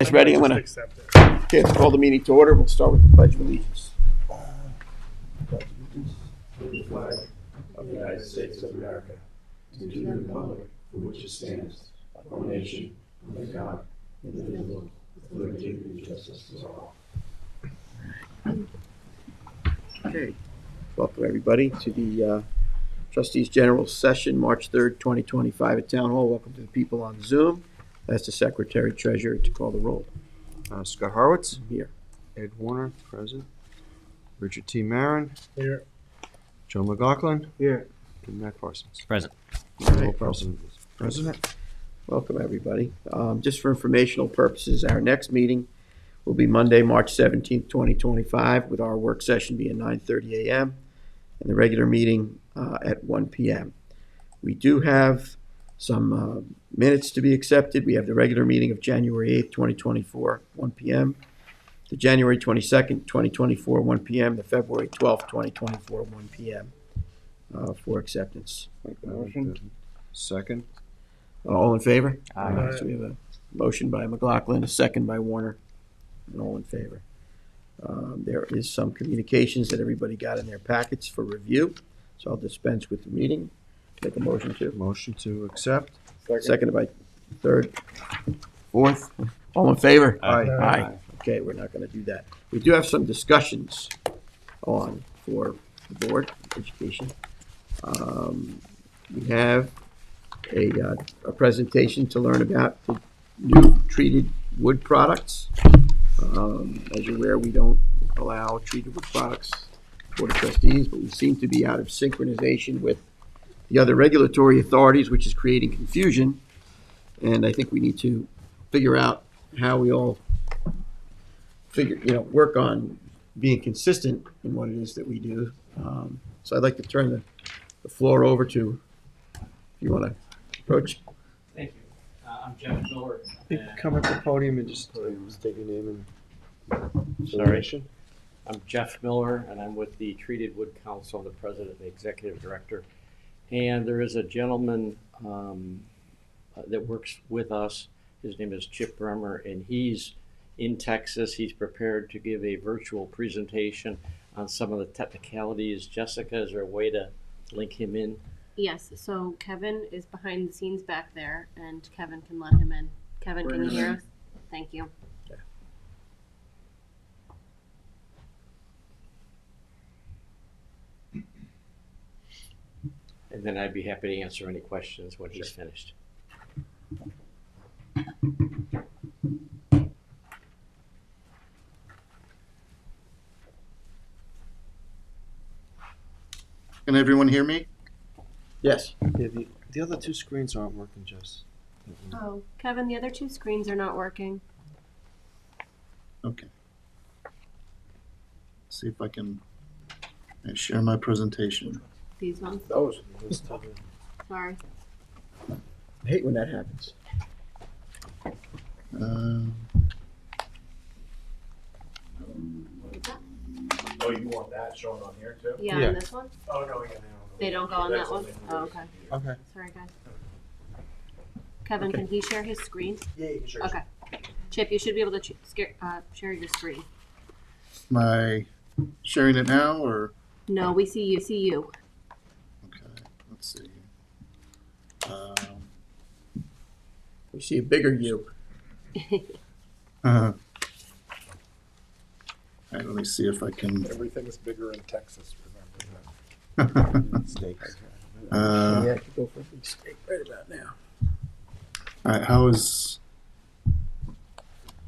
guys ready? I'm going Just accept it. to call the meeting to order. We'll start with the Pledge of Allegiance. To the flag of the United States of America, and to the republic for which it stands, one nation, under God, indivisible, with liberty and justice for all. Okay. Welcome, everybody, to the Trustees General Session, March 3rd, 2025 at Town Hall. Welcome to the people on Zoom. That's the Secretary Treasurer to call the roll. Scott Harwitz. Here. Ed Warner, present. Richard T. Marin. Here. Joe McLaughlin. Here. And Matt Parsons. Present. All present. President. Welcome, everybody. Just for informational purposes, our next meeting will be Monday, March 17th, 2025, with our work session being 9:30 a.m. and the regular meeting at 1 p.m. We do have some minutes to be accepted. We have the regular meeting of January 8th, 2024, 1 p.m., the January 22nd, 2024, 1 p.m., the February 12th, 2024, 1 p.m. For acceptance. Motion. Second. All in favor? Aye. So we have a motion by McLaughlin, a second by Warner, and all in favor. There is some communications that everybody got in their packets for review, so I'll dispense with the meeting. Make a motion to. Motion to accept. Seconded by third, fourth. All in favor? Aye. Aye. Okay, we're not going to do that. We do have some discussions on for the Board of Education. We have a presentation to learn about the new treated wood products. As you're aware, we don't allow treated wood products for the trustees, but we seem to be out of synchronization with the other regulatory authorities, which is creating confusion. And I think we need to figure out how we all work on being consistent in what it is that we do. So I'd like to turn the floor over to, if you want to approach. Thank you. I'm Jeff Miller. You can come at the podium and just state your name and Sorry. affiliation. I'm Jeff Miller, and I'm with the Treated Wood Council. I'm the president and executive director. And there is a gentleman that works with us. His name is Chip Bremer, and he's in Texas. He's prepared to give a virtual presentation on some of the technicalities. Jessica, is there a way to link him in? Yes, so Kevin is behind the scenes back there, and Kevin can let him in. Kevin, can you hear us? Thank you. And then I'd be happy to answer any questions when he's finished. Can everyone hear me? Yes. Yeah, the other two screens aren't working, Jess. Oh, Kevin, the other two screens are not working. Okay. See if I can share my presentation. These ones. Those. Sorry. I hate when that happens. Oh, you want that shown on here too? Yeah, Yeah. and this one? Oh, no, yeah, no. They don't go on that one? Oh, okay. Okay. Sorry, guys. Kevin, can he share his screen? Yeah, you can share. Okay. Chip, you should be able to share your screen. Am I sharing it now or? No, we see you. See you. Okay, let's see. We see a bigger you. All right, let me see if I can. Everything's bigger in Texas, remember that. Steaks. Yeah, I could go for a big steak right about now. All right, how is?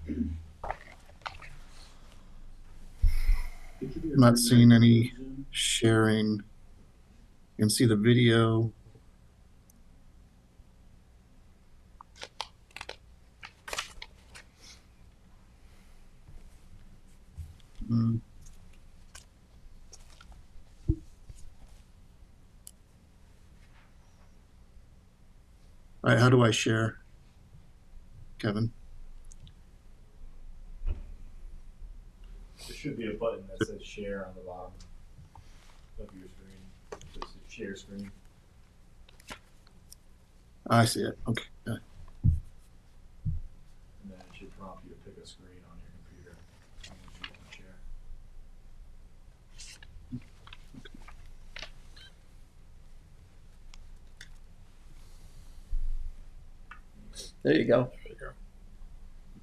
I'm not seeing any sharing. You can see the video. All right, how do I share, Kevin? There should be a button that says share on the bottom of your screen. It says share screen. I see it. Okay. And then it should prompt you to pick a screen on your computer on which you want to share. There you go.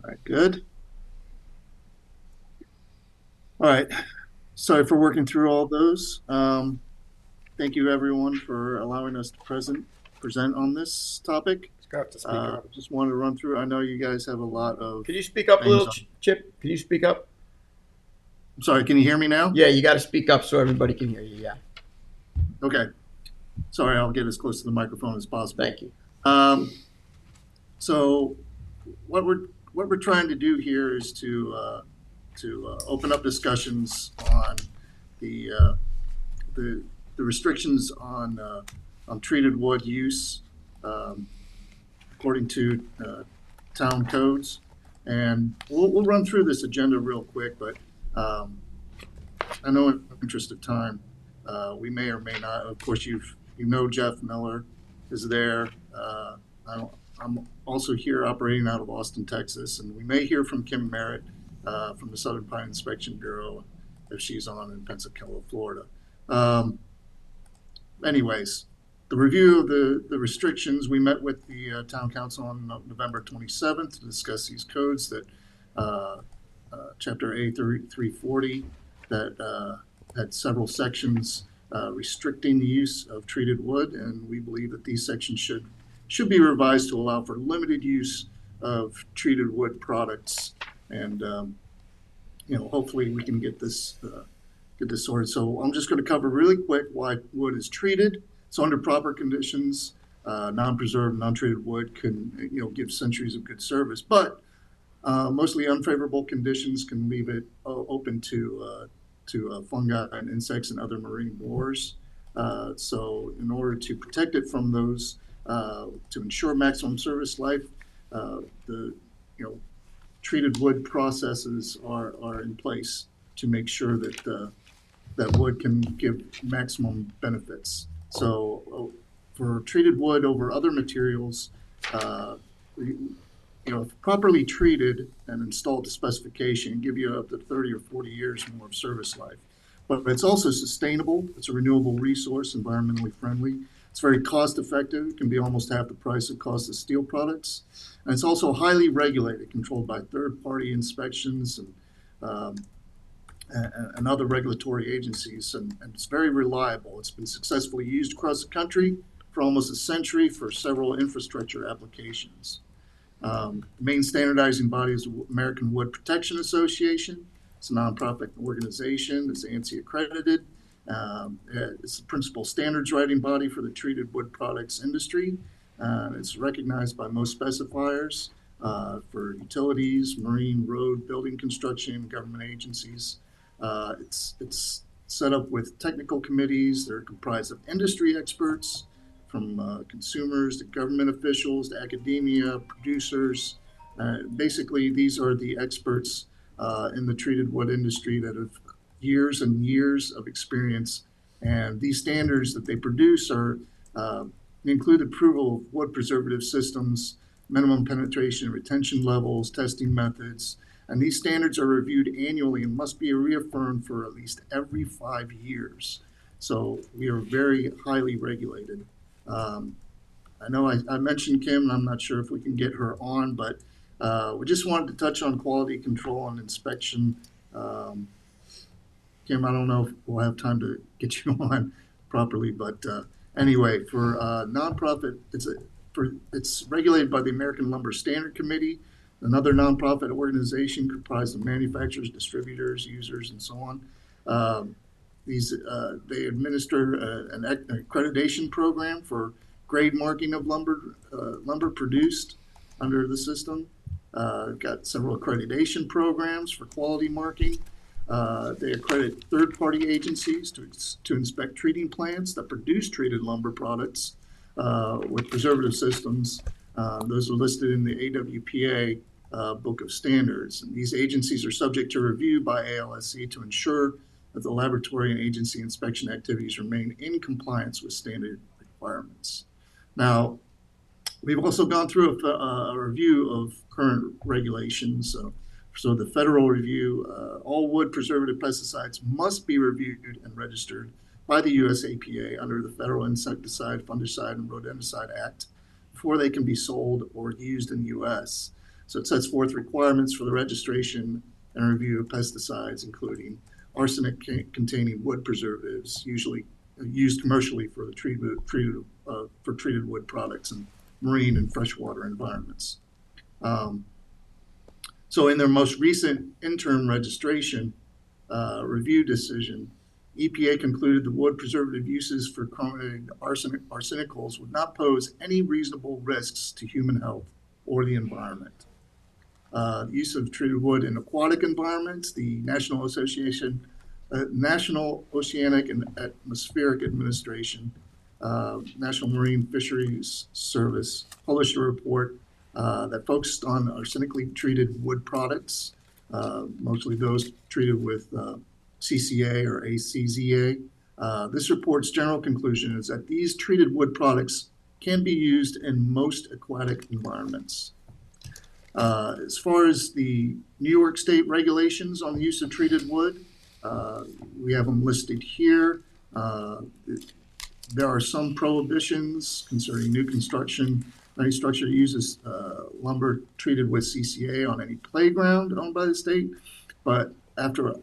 All right, good. All right. Sorry for working through all those. Thank you, everyone, for allowing us to present on this topic. Just gonna have to speak up. Just wanted to run through. I know you guys have a lot of. Could you speak up a little, Thanks. Chip? Can you speak up? I'm sorry. Can you hear me now? Yeah, you got to speak up so everybody can hear you. Yeah. Okay. Sorry, I'll get as close to the microphone as possible. Thank you. So what we're trying to do here is to open up discussions on the restrictions on treated wood use according to town codes, and we'll run through this agenda real quick. But I know in the interest of time, we may or may not. Of course, you know Jeff Miller is there. I'm also here operating out of Austin, Texas, and we may hear from Kim Merritt from the Southern Pine Inspection Bureau if she's on in Pensacola, Florida. Anyways, the review of the restrictions, we met with the town council on November 27th to discuss these codes that Chapter A 340 that had several sections restricting the use of treated wood, and we believe that these sections should be revised to allow for limited use of treated wood products, and hopefully we can get this sorted. So I'm just going to cover really quick why wood is treated. So under proper conditions, non-preserved, non-treated wood can give centuries of good service, but mostly unfavorable conditions can leave it open to fungi and insects and other marine borers. So in order to protect it from those, to ensure maximum service life, the treated wood processes are in place to make sure that that wood can give maximum benefits. So for treated wood over other materials, if properly treated and installed to specification, give you up to 30 or 40 years more of service life. But it's also sustainable. It's a renewable resource, environmentally friendly. It's very cost effective. It can be almost half the price of cost of steel products. And it's also highly regulated, controlled by third-party inspections and other regulatory agencies. And it's very reliable. It's been successfully used across the country for almost a century for several infrastructure applications. The main standardizing body is the American Wood Protection Association. It's a nonprofit organization. It's ANSI accredited. It's the principal standards writing body for the treated wood products industry. It's recognized by most specifiers for utilities, marine, road, building construction, and government agencies. It's set up with technical committees. They're comprised of industry experts, from consumers to government officials to academia, producers. Basically, these are the experts in the treated wood industry that have years and years of experience. And these standards that they produce include approval of wood preservative systems, minimum penetration and retention levels, testing methods. And these standards are reviewed annually and must be reaffirmed for at least every 5 years. So we are very highly regulated. I know I mentioned Kim, and I'm not sure if we can get her on, but we just wanted to touch on quality control and inspection. Kim, I don't know if we'll have time to get you on properly, but anyway, for nonprofit, it's regulated by the American Lumber Standard Committee, another nonprofit organization comprised of manufacturers, distributors, users, and so on. They administer an accreditation program for grade marking of lumber produced under the system. Got several accreditation programs for quality marking. They accredit third-party agencies to inspect treating plants that produce treated lumber products with preservative systems. Those are listed in the AWPA Book of Standards. And these agencies are subject to review by ALSC to ensure that the laboratory and agency inspection activities remain in compliance with standard requirements. Now, We've also gone through a review of current regulations. So the federal review, all wood preservative pesticides must be reviewed and registered by the US EPA under the Federal Insecticide, Fungicide, and Rodenticide Act before they can be sold or used in the US. So it sets forth requirements for the registration and review of pesticides, including arsenic-containing wood preservatives, usually used commercially for the treated wood products and marine and freshwater environments. So in their most recent interim registration review decision, EPA concluded the wood preservative uses for chromated arsenicals would not pose any reasonable risks to human health or the environment. The use of treated wood in aquatic environments, the National Oceanic and Atmospheric Administration, National Marine Fisheries Service published a report that focused on arsenically treated wood products, mostly those treated with CCA or ACZA. This report's general conclusion is that these treated wood products can be used in most aquatic environments. As far as the New York State regulations on the use of treated wood, we have them listed here. There are some prohibitions concerning new construction. Any structure that uses lumber treated with CCA on any playground owned by the state. But after,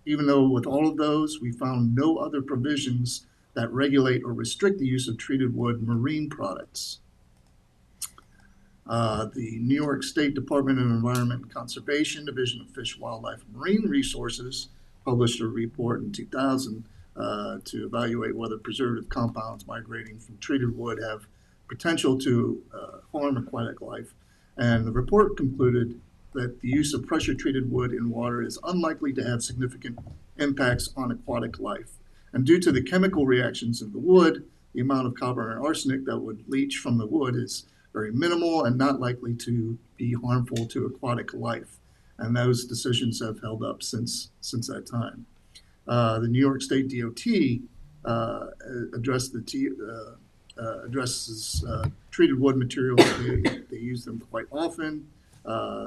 even though with all of those, we found no other provisions that regulate or restrict the use of treated wood marine products. The New York State Department of Environment and Conservation, Division of Fish, Wildlife, and Marine Resources published a report in 2000 to evaluate whether preservative compounds migrating from treated wood have potential to harm aquatic life. And the report concluded that the use of pressure-treated wood in water is unlikely to have significant impacts on aquatic life. And due to the chemical reactions in the wood, the amount of copper and arsenic that would leach from the wood is very minimal and not likely to be harmful to aquatic life. And those decisions have held up since that time. The New York State DOT addresses treated wood materials. They use them quite often.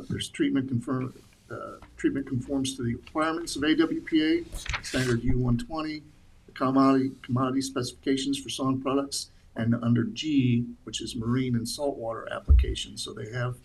There's treatment conforms to the requirements of AWPA, standard U120, the commodity specifications for sawn products, and under G, which is marine and saltwater applications. So they have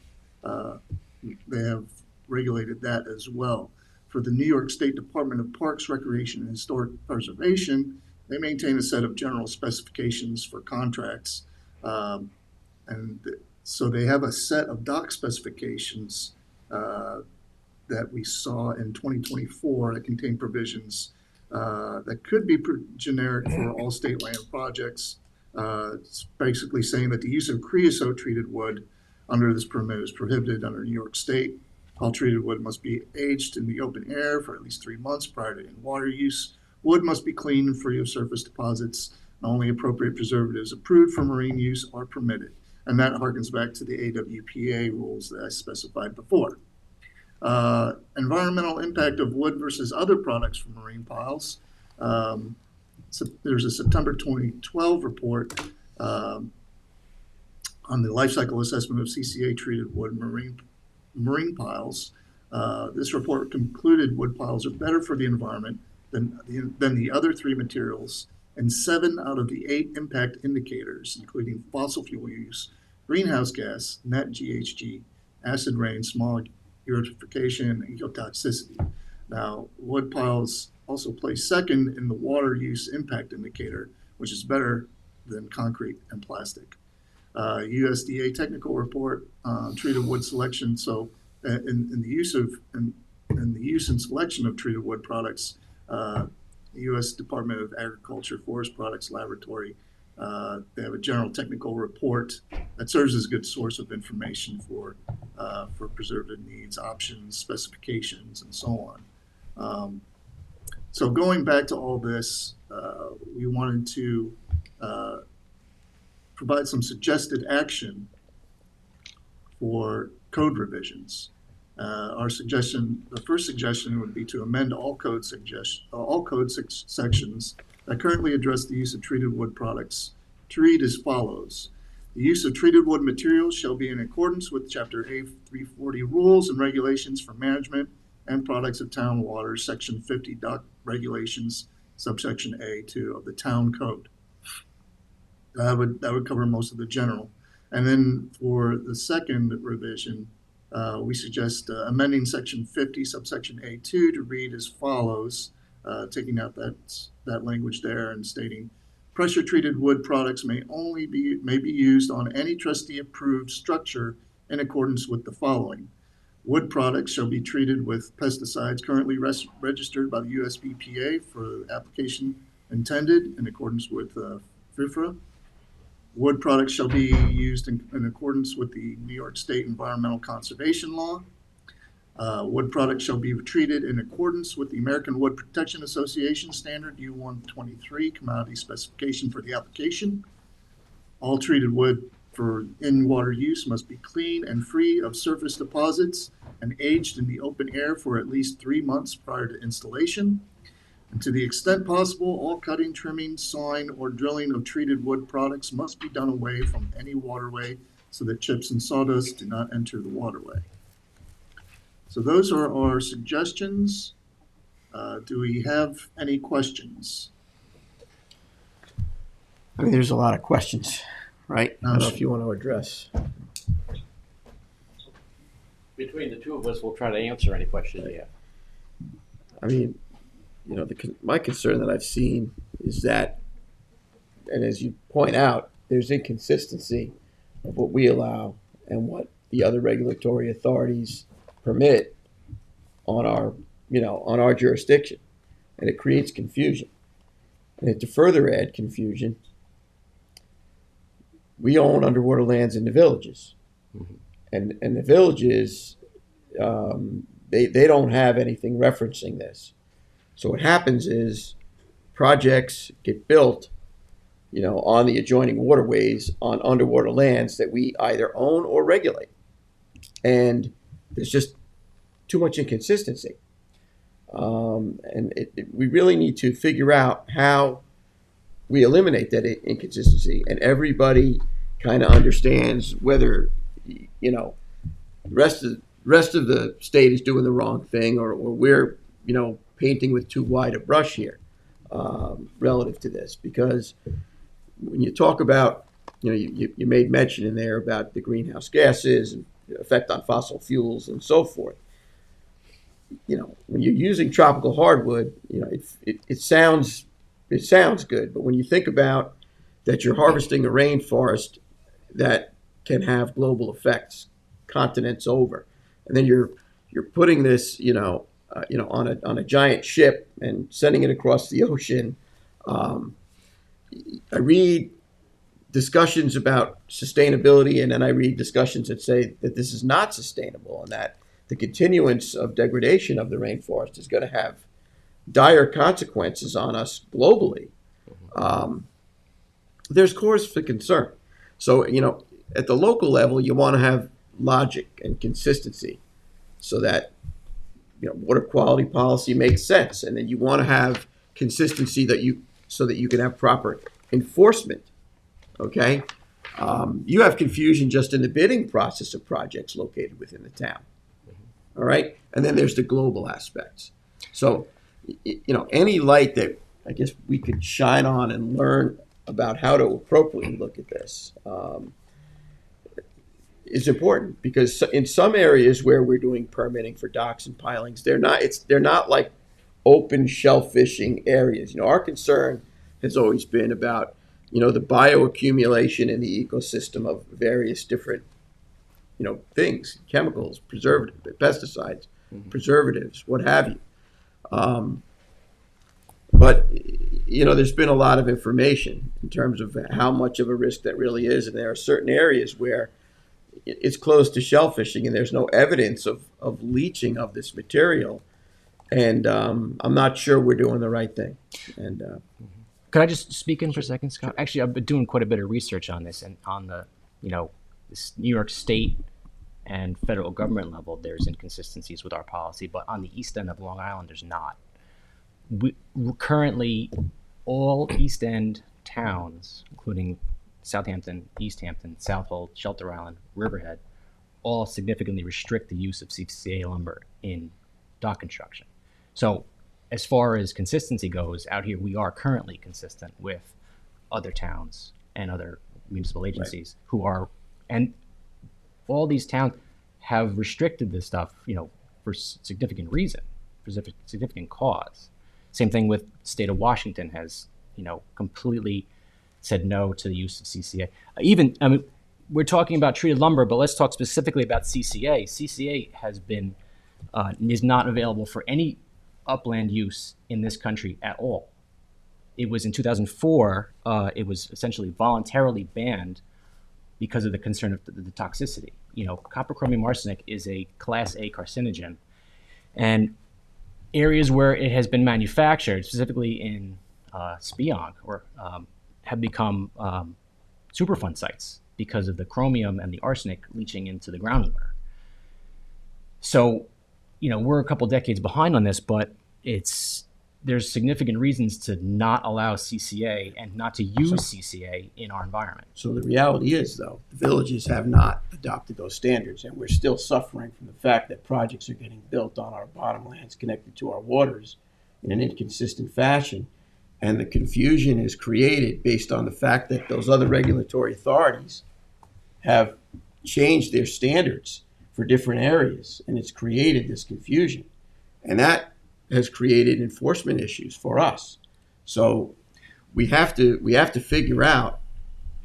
regulated that as well. For the New York State Department of Parks, Recreation, and Historic Preservation, they maintain a set of general specifications for contracts. And so they have a set of dock specifications that we saw in 2024 that contain provisions that could be generic for all state land projects. It's basically saying that the use of creosote treated wood under this permit is prohibited under New York State. All treated wood must be aged in the open air for at least 3 months prior to in-water use. Wood must be clean and free of surface deposits. And only appropriate preservatives approved for marine use are permitted. And that harkens back to the AWPA rules that I specified before. Environmental impact of wood versus other products from marine piles. So there's a September 2012 report on the life cycle assessment of CCA treated wood marine piles. This report concluded wood piles are better for the environment than the other 3 materials, and 7 out of the 8 impact indicators, including fossil fuel use, greenhouse gas, net GHG, acid rain, small eutrophication, and ecotoxicity. Now, wood piles also place second in the water use impact indicator, which is better than concrete and plastic. USDA technical report treated wood selection. So, in the use and selection of treated wood products, the U.S. Department of Agriculture Forest Products Laboratory, they have a general technical report that serves as a good source of information for preservative needs, options, specifications, and so on. So going back to all this, we wanted to provide some suggested action for code revisions. The first suggestion would be to amend all code sections that currently address the use of treated wood products to read as follows. The use of treated wood materials shall be in accordance with Chapter A340 Rules and Regulations for Management and Products of Town Water, Section 50 Dock Regulations, subsection A2 of the Town Code. That would cover most of the general. And then for the second revision, we suggest amending Section 50, subsection A2 to read as follows, taking out that language there and stating, pressure-treated wood products may be used on any trustee-approved structure in accordance with the following. Wood products shall be treated with pesticides currently registered by the US EPA for the application intended in accordance with FIFRA. Wood products shall be used in accordance with the New York State Environmental Conservation Law. Wood products shall be treated in accordance with the American Wood Protection Association Standard U-123 commodity specification for the application. All treated wood for in-water use must be clean and free of surface deposits and aged in the open air for at least 3 months prior to installation. And to the extent possible, all cutting, trimming, sawing, or drilling of treated wood products must be done away from any waterway so that chips and sawdust do not enter the waterway. So those are our suggestions. Do we have any questions? I mean, there's a lot of questions, right? I don't know if you want to address. Between the two of us, we'll try to answer any questions you have. I mean, you know, my concern that I've seen is that, and as you point out, there's inconsistency of what we allow and what the other regulatory authorities permit on our jurisdiction, and it creates confusion. And to further add confusion, we own underwater lands in the villages, and the villages they don't have anything referencing this. So what happens is projects get built, on the adjoining waterways on underwater lands that we either own or regulate. And there's just too much inconsistency. We really need to figure out how we eliminate that inconsistency, and everybody kind of understands whether, the rest of the state is doing the wrong thing, or we're, painting with too wide a brush here relative to this. Because when you talk about, you made mention in there about the greenhouse gases and the effect on fossil fuels and so forth. When you're using tropical hardwood, it sounds good, but when you think about that you're harvesting a rainforest that can have global effects continents over, and then you're putting this, on a giant ship and sending it across the ocean. I read discussions about sustainability, and then I read discussions that say that this is not sustainable, and that the continuance of degradation of the rainforest is going to have dire consequences on us globally. There's cause for concern. So, at the local level, you want to have logic and consistency so that, water quality policy makes sense. And then you want to have consistency so that you can have proper enforcement. Okay? You have confusion just in the bidding process of projects located within the town. All right? And then there's the global aspects. So, any light that I guess we could shine on and learn about how to appropriately look at this is important, because in some areas where we're doing permitting for docks and pilings, they're not like open shellfishing areas. Our concern has always been about, the bioaccumulation in the ecosystem of various different, things, chemicals, preservatives, pesticides, preservatives, what have you. But, there's been a lot of information in terms of how much of a risk that really is. And there are certain areas where it's close to shellfishing and there's no evidence of leaching of this material. And I'm not sure we're doing the right thing. And could I just speak in for a second, Scott? Actually, I've been doing quite a bit of research on this, and on the, this New York State and federal government level, there's inconsistencies with our policy, but on the east end of Long Island, there's not. We currently, all East End towns, including Southampton, East Hampton, Southold, Shelter Island, Riverhead, all significantly restrict the use of CCA lumber in dock construction. So as far as consistency goes, out here we are currently consistent with other towns and other municipal agencies who are, and all these towns have restricted this stuff, for significant reason, for significant cause. Same thing with state of Washington has, completely said no to the use of CCA. We're talking about treated lumber, but let's talk specifically about CCA. CCA has been, is not available for any upland use in this country at all. It was in 2004, it was essentially voluntarily banned because of the concern of the toxicity. Copper, chromium, arsenic is a class A carcinogen, and areas where it has been manufactured, specifically in Speonk, have become Superfund sites because of the chromium and the arsenic leaching into the groundwater. So, we're a couple decades behind on this, but there's significant reasons to not allow CCA and not to use CCA in our environment. So the reality is, though, the villages have not adopted those standards, and we're still suffering from the fact that projects are getting built on our bottomlands connected to our waters in an inconsistent fashion. And the confusion is created based on the fact that those other regulatory authorities have changed their standards for different areas, and it's created this confusion. And that has created enforcement issues for us. So we have to figure out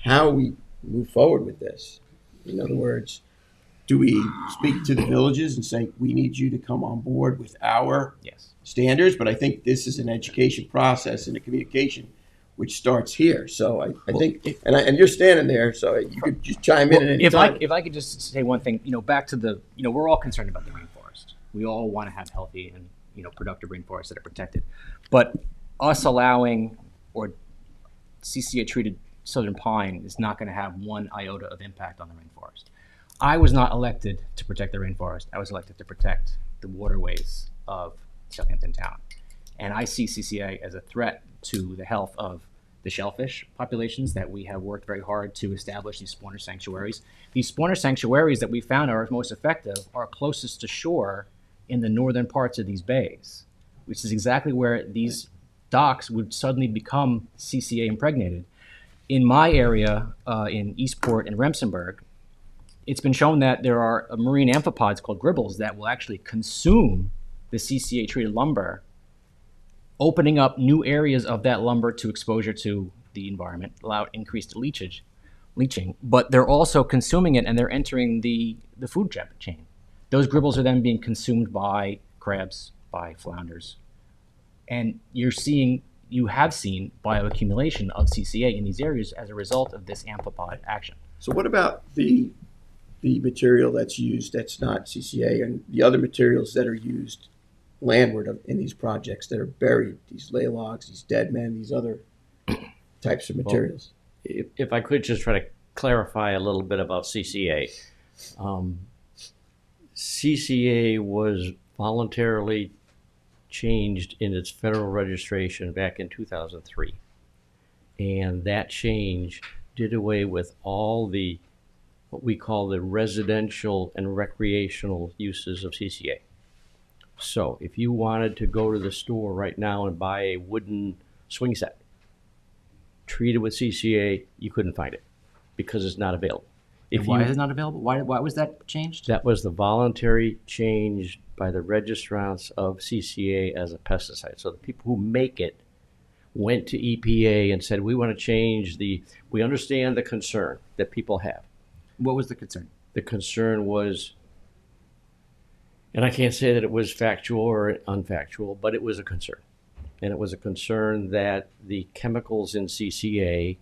how we move forward with this. In other words, do we speak to the villages and say, we need you to come on board with our standards? But I think this is an education process and a communication which starts here. So I think, and you're standing there, so you could just chime in at any time. If I could just say one thing, back to the, we're all concerned about the rainforest. We all want to have healthy and productive rainforests that are protected. But us allowing or CCA treated southern pine is not going to have one iota of impact on the rainforest. I was not elected to protect the rainforest. I was elected to protect the waterways of Southampton town. And I see CCA as a threat to the health of the shellfish populations that we have worked very hard to establish, these spawner sanctuaries. These spawner sanctuaries that we found are most effective are closest to shore in the northern parts of these bays, which is exactly where these docks would suddenly become CCA impregnated. In my area, in Eastport and Remsenburg, it's been shown that there are marine amphipods called gribbles that will actually consume the CCA treated lumber, opening up new areas of that lumber to exposure to the environment, allow increased leaching, but they're also consuming it and they're entering the food chain. Those gribbles are then being consumed by crabs, by flounders. And you have seen bioaccumulation of CCA in these areas as a result of this amphipod action. So what about the material that's used that's not CCA and the other materials that are used landward in these projects that are buried, these ley logs, these dead men, these other types of materials? Well, if I could just try to clarify a little bit about CCA. CCA was voluntarily changed in its federal registration back in 2003. And that change did away with all the, what we call the residential and recreational uses of CCA. So if you wanted to go to the store right now and buy a wooden swing set treated with CCA, you couldn't find it because it's not available. Why is it not available? Why was that changed? That was the voluntary change by the registrants of CCA as a pesticide. So the people who make it went to EPA and said, we want to change we understand the concern that people have. What was the concern? The concern was, and I can't say that it was factual or unfactual, but it was a concern. And it was a concern that the chemicals in CCA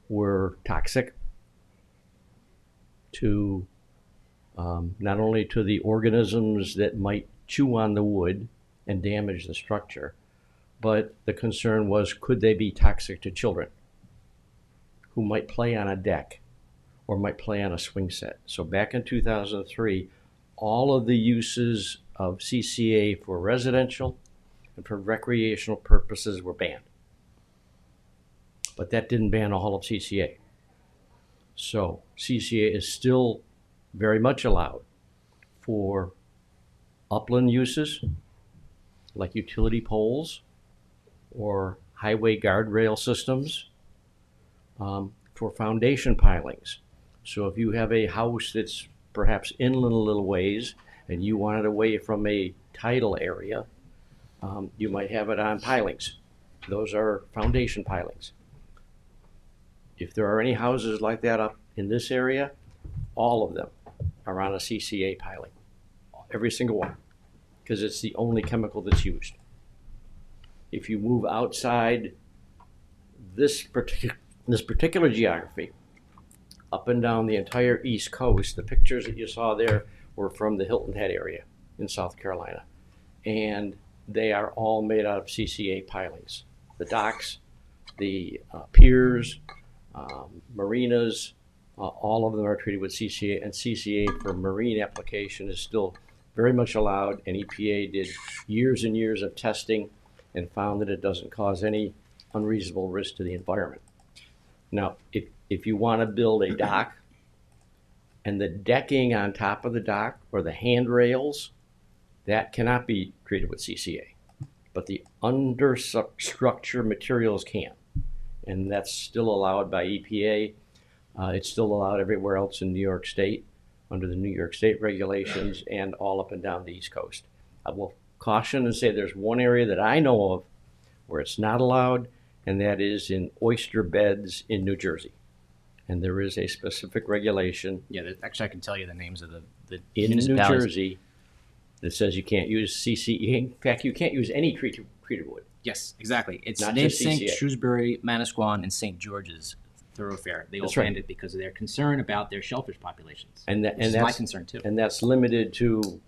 were toxic to not only to the organisms that might chew on the wood and damage the structure, but the concern was, could they be toxic to children who might play on a deck or might play on a swing set? So back in 2003, all of the uses of CCA for residential and for recreational purposes were banned. But that didn't ban all of CCA. So CCA is still very much allowed for upland uses like utility poles or highway guardrail systems, for foundation pilings. So if you have a house that's perhaps inland a little ways and you want it away from a tidal area, you might have it on pilings. Those are foundation pilings. If there are any houses like that up in this area, all of them are on a CCA piling, every single one, because it's the only chemical that's used. If you move outside this particular geography, up and down the entire East Coast, the pictures that you saw there were from the Hilton Head area in South Carolina. And they are all made out of CCA pilings. The docks, the piers, marinas, all of them are treated with CCA, and CCA for marine application is still very much allowed, and EPA did years and years of testing and found that it doesn't cause any unreasonable risk to the environment. Now, if you want to build a dock and the decking on top of the dock or the handrails, that cannot be treated with CCA. But the understructure materials can, and that's still allowed by EPA. It's still allowed everywhere else in New York State under the New York State regulations and all up and down the East Coast. I will caution and say there's one area that I know of where it's not allowed, and that is in oyster beds in New Jersey. And there is a specific regulation Yeah, actually, I can tell you the names of the in New municipalities. Jersey that says you can't use CCA. In fact, you can't use any treated wood. Yes, exactly. It's Not named just St. CCA. Shrewsbury, Manasquan, and St. George's thoroughfare. They all That's right. banned it because of their concern about their shellfish populations. And Which is my concern too. And that's limited to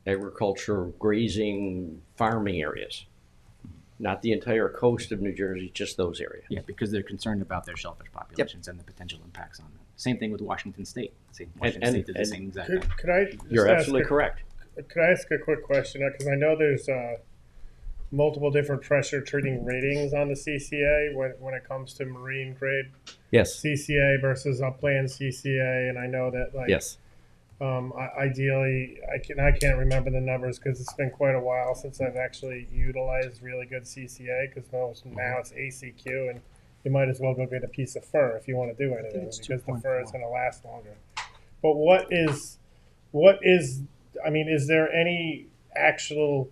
agriculture, grazing, farming areas. Not the entire coast of New Jersey, just those areas. Yeah, because they're concerned about their shellfish populations and the potential impacts on them. Same thing with Washington State. Washington State did the same exact thing. Could I just You're ask absolutely correct. Could I ask a quick question? Because I know there's multiple different pressure treating ratings on the CCA when it comes to marine grade Yes, CCA versus upland CCA, and I know that yes. Ideally, I can't remember the numbers because it's been quite a while since I've actually utilized really good CCA. Because now it's ACQ, and you might as well go get a piece of fur if you want to do anything it's because the 2.4. fur is going to last longer. But I mean, is there any actual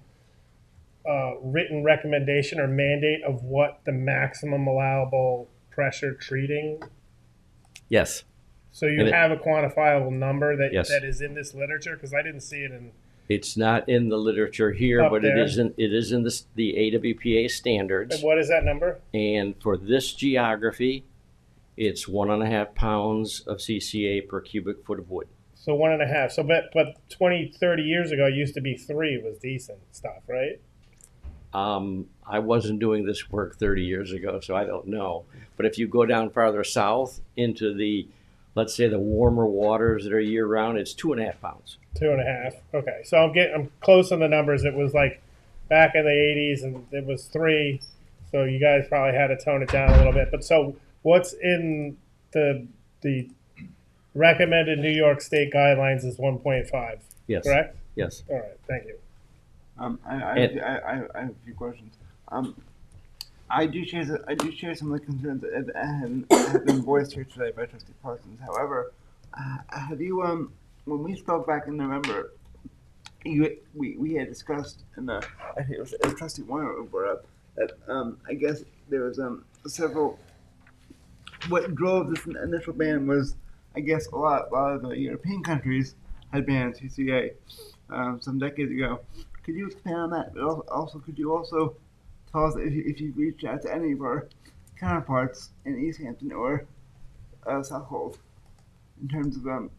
written recommendation or mandate of what the maximum allowable pressure treating? Yes. So you And it- have a quantifiable number that Yes. that is in this literature? Because I didn't see it in. It's not in the literature here, Up but there. it is in the AWPA standards. And what is that number? And for this geography, it's 1.5 pounds of CCA per cubic foot of wood. So 1.5. So but 20, 30 years ago, it used to be 3 was decent stuff, right? I wasn't doing this work 30 years ago, so I don't know. But if you go down farther south into the, let's say, the warmer waters that are year round, it's 2.5 pounds. 2.5. Okay. So I'm close on the numbers. It was like back in the 80s, and it was 3. So you guys probably had to tone it down a little bit. But so what's in the recommended New York State guidelines is 1.5. Yes. Correct. Yes. All right. Thank you. I And- have a few questions. I do share some of the concerns that have been voiced here today by Trustee Parsons. However, have you when we spoke back in November, we had discussed, and I think it was Trustee Warner who brought up that I guess there was several. What drove this initial ban was, I guess, a lot of the European countries had banned CCA some decades ago. Could you expand on that? But also, could you also tell us if you reached out to any of our counterparts in East Hampton or Southampton in terms of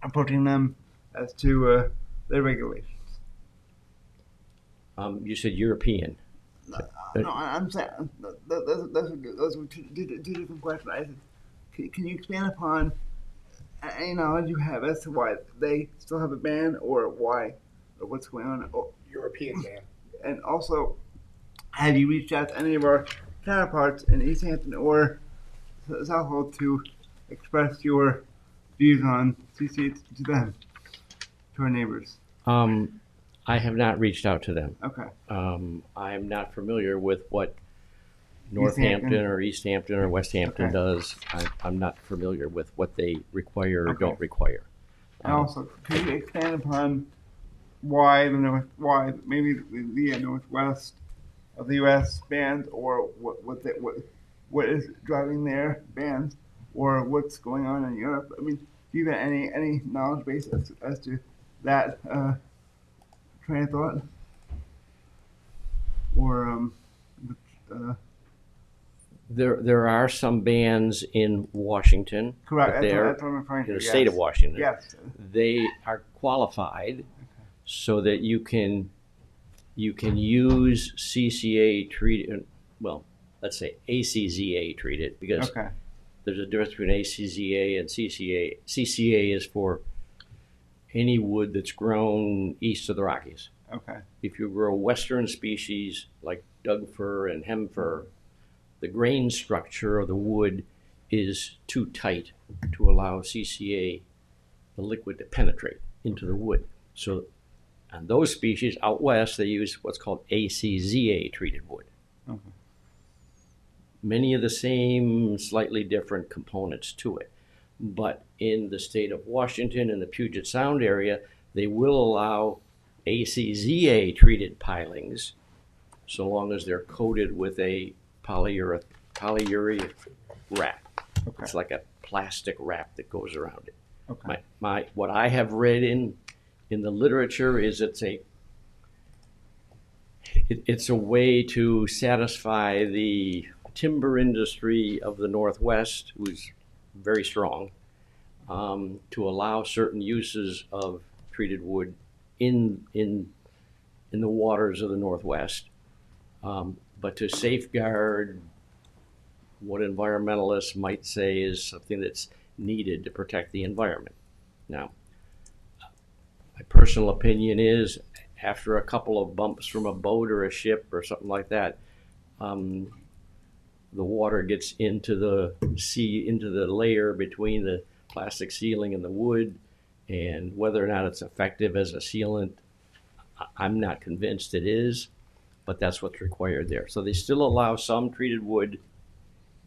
approaching them as to their regulations? You said European. No, I'm saying those were two different questions. I said, can you expand upon any knowledge you have as to why they still have a ban or why or what's going on? European ban. And also, have you reached out to any of our counterparts in East Hampton or it's helpful to express your views on CCA to them, to our neighbors. I have not reached out to them. Okay. I'm not familiar with what Hampton. Northampton or East Hampton or West Hampton Okay. does. I'm not familiar with what they require or Okay. don't require. And also, could you expand upon why maybe the northwest of the U.S. bans, or what is driving their bans, or what's going on in Europe? I mean, do you have any knowledge base as to that train of thought, or There are some bans in Washington. correct? But That's they're what I'm referring to. in the Yes. state of Washington. Yes. They are qualified so that you can use CCA treated, well, let's say ACZA treated, because Okay. there's a difference between ACZA and CCA. CCA is for any wood that's grown east of the Rockies. Okay. If you grow western species like Doug fir and hem fir, the grain structure of the wood is too tight to allow CCA, the liquid, to penetrate into the wood. So on those species out west, they use what's called ACZA treated wood. Okay. Many of the same, slightly different components to it. But in the state of Washington and the Puget Sound area, they will allow ACZA treated pilings so long as they're coated with a polyurethane wrap. Okay. It's like a plastic wrap that goes around it. Okay. What I have read in the literature is it's a way to satisfy the timber industry of the Northwest, who's very strong, to allow certain uses of treated wood in the waters of the Northwest, but to safeguard what environmentalists might say is something that's needed to protect the environment. Now, my personal opinion is, after a couple of bumps from a boat or a ship or something like that, the water gets into the layer between the plastic ceiling and the wood, and whether or not it's effective as a sealant, I'm not convinced it is, but that's what's required there. So they still allow some treated wood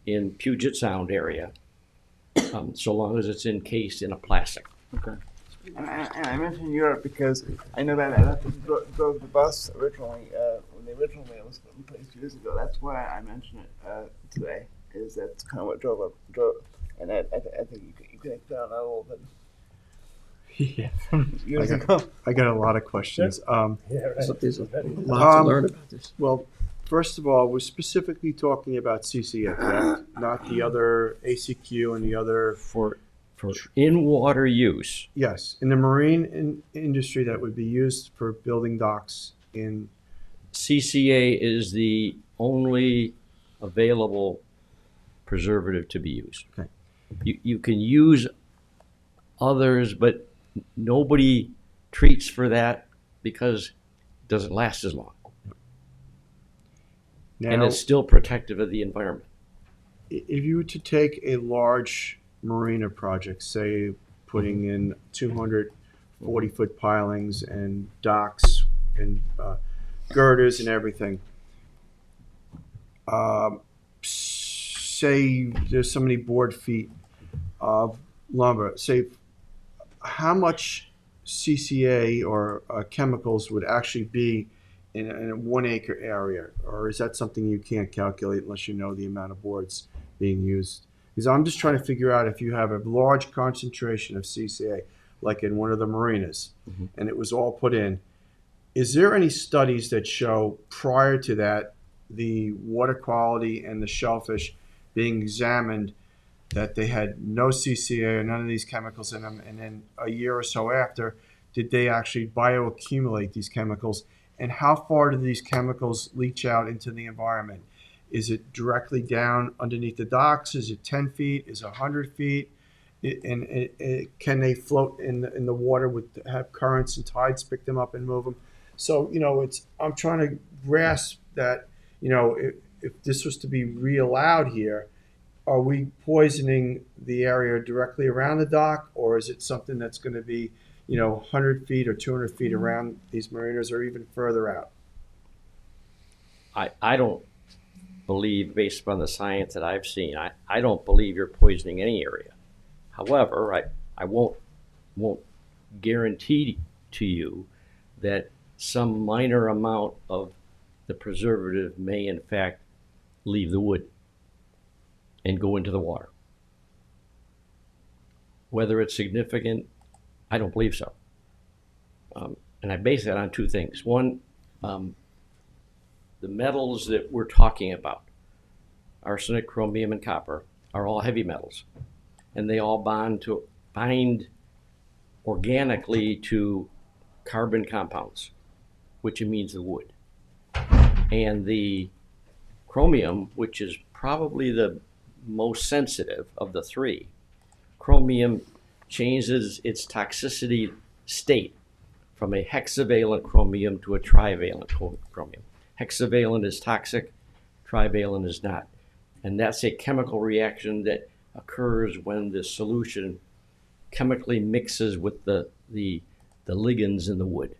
in Puget Sound area, so long as it's encased in a plastic. Okay. And I mentioned Europe because I know that I drove the bus originally when the original mail was put in place years ago. That's why I mentioned it today. Is that's kind of what drove, and I think you can expound on that a little bit. Yeah. Years ago. I got a lot of questions. Yeah, right. So there's a lot to learn about this. Well, first of all, we're specifically talking about CCA, correct? Not the other ACQ and the other. For in-water use, Yes, in the marine industry that would be used for building docks in. CCA is the only available preservative to be used. Okay. You can use others, but nobody treats for that because it doesn't last as long. And Now, it's still protective of the environment. if you were to take a large marina project, say putting in 240-foot pilings and docks and girders and everything, say there's so many board feet of lumber, say how much CCA or chemicals would actually be in a 1 acre area, or is that something you can't calculate unless you know the amount of boards being used? Because I'm just trying to figure out if you have a large concentration of CCA, like in one of the marinas, and it was all put in, is there any studies that show prior to that the water quality and the shellfish being examined that they had no CCA or none of these chemicals in them, and then a year or so after, did they actually bioaccumulate these chemicals, and how far do these chemicals leach out into the environment? Is it directly down underneath the docks? Is it 10 feet? Is it 100 feet? Can they float in the water have currents and tides pick them up and move them? So, I'm trying to grasp that, if this was to be re-allowed here, are we poisoning the area directly around the dock, or is it something that's going to be, 100 feet or 200 feet around these marinas, or even further out? I don't believe, based upon the science that I've seen, I don't believe you're poisoning any area. However, I won't guarantee to you that some minor amount of the preservative may in fact leave the wood and go into the water. Whether it's significant, I don't believe so. And I base that on two things. One, the metals that we're talking about, arsenic, chromium, and copper, are all heavy metals. And they all bind organically to carbon compounds, which amines the wood. And the chromium, which is probably the most sensitive of the three, chromium changes its toxicity state from a hexavalent chromium to a trivalent chromium. Hexavalent is toxic, trivalent is not. And that's a chemical reaction that occurs when the solution chemically mixes with the ligands in the wood.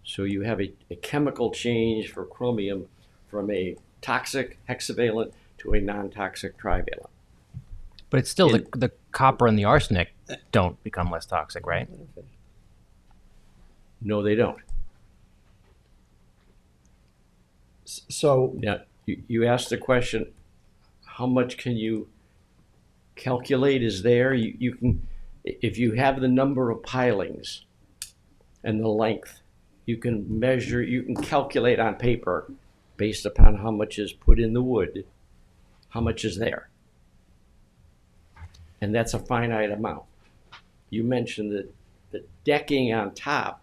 So you have a chemical change for chromium from a toxic hexavalent to a non-toxic trivalent. But it's still the copper and the arsenic don't become less toxic, right? No, they don't. So, Now, you asked the question, how much can you calculate is there? You can, if you have the number of pilings and the length, you can measure, you can calculate on paper based upon how much is put in the wood, how much is there. And that's a finite amount. You mentioned the decking on top,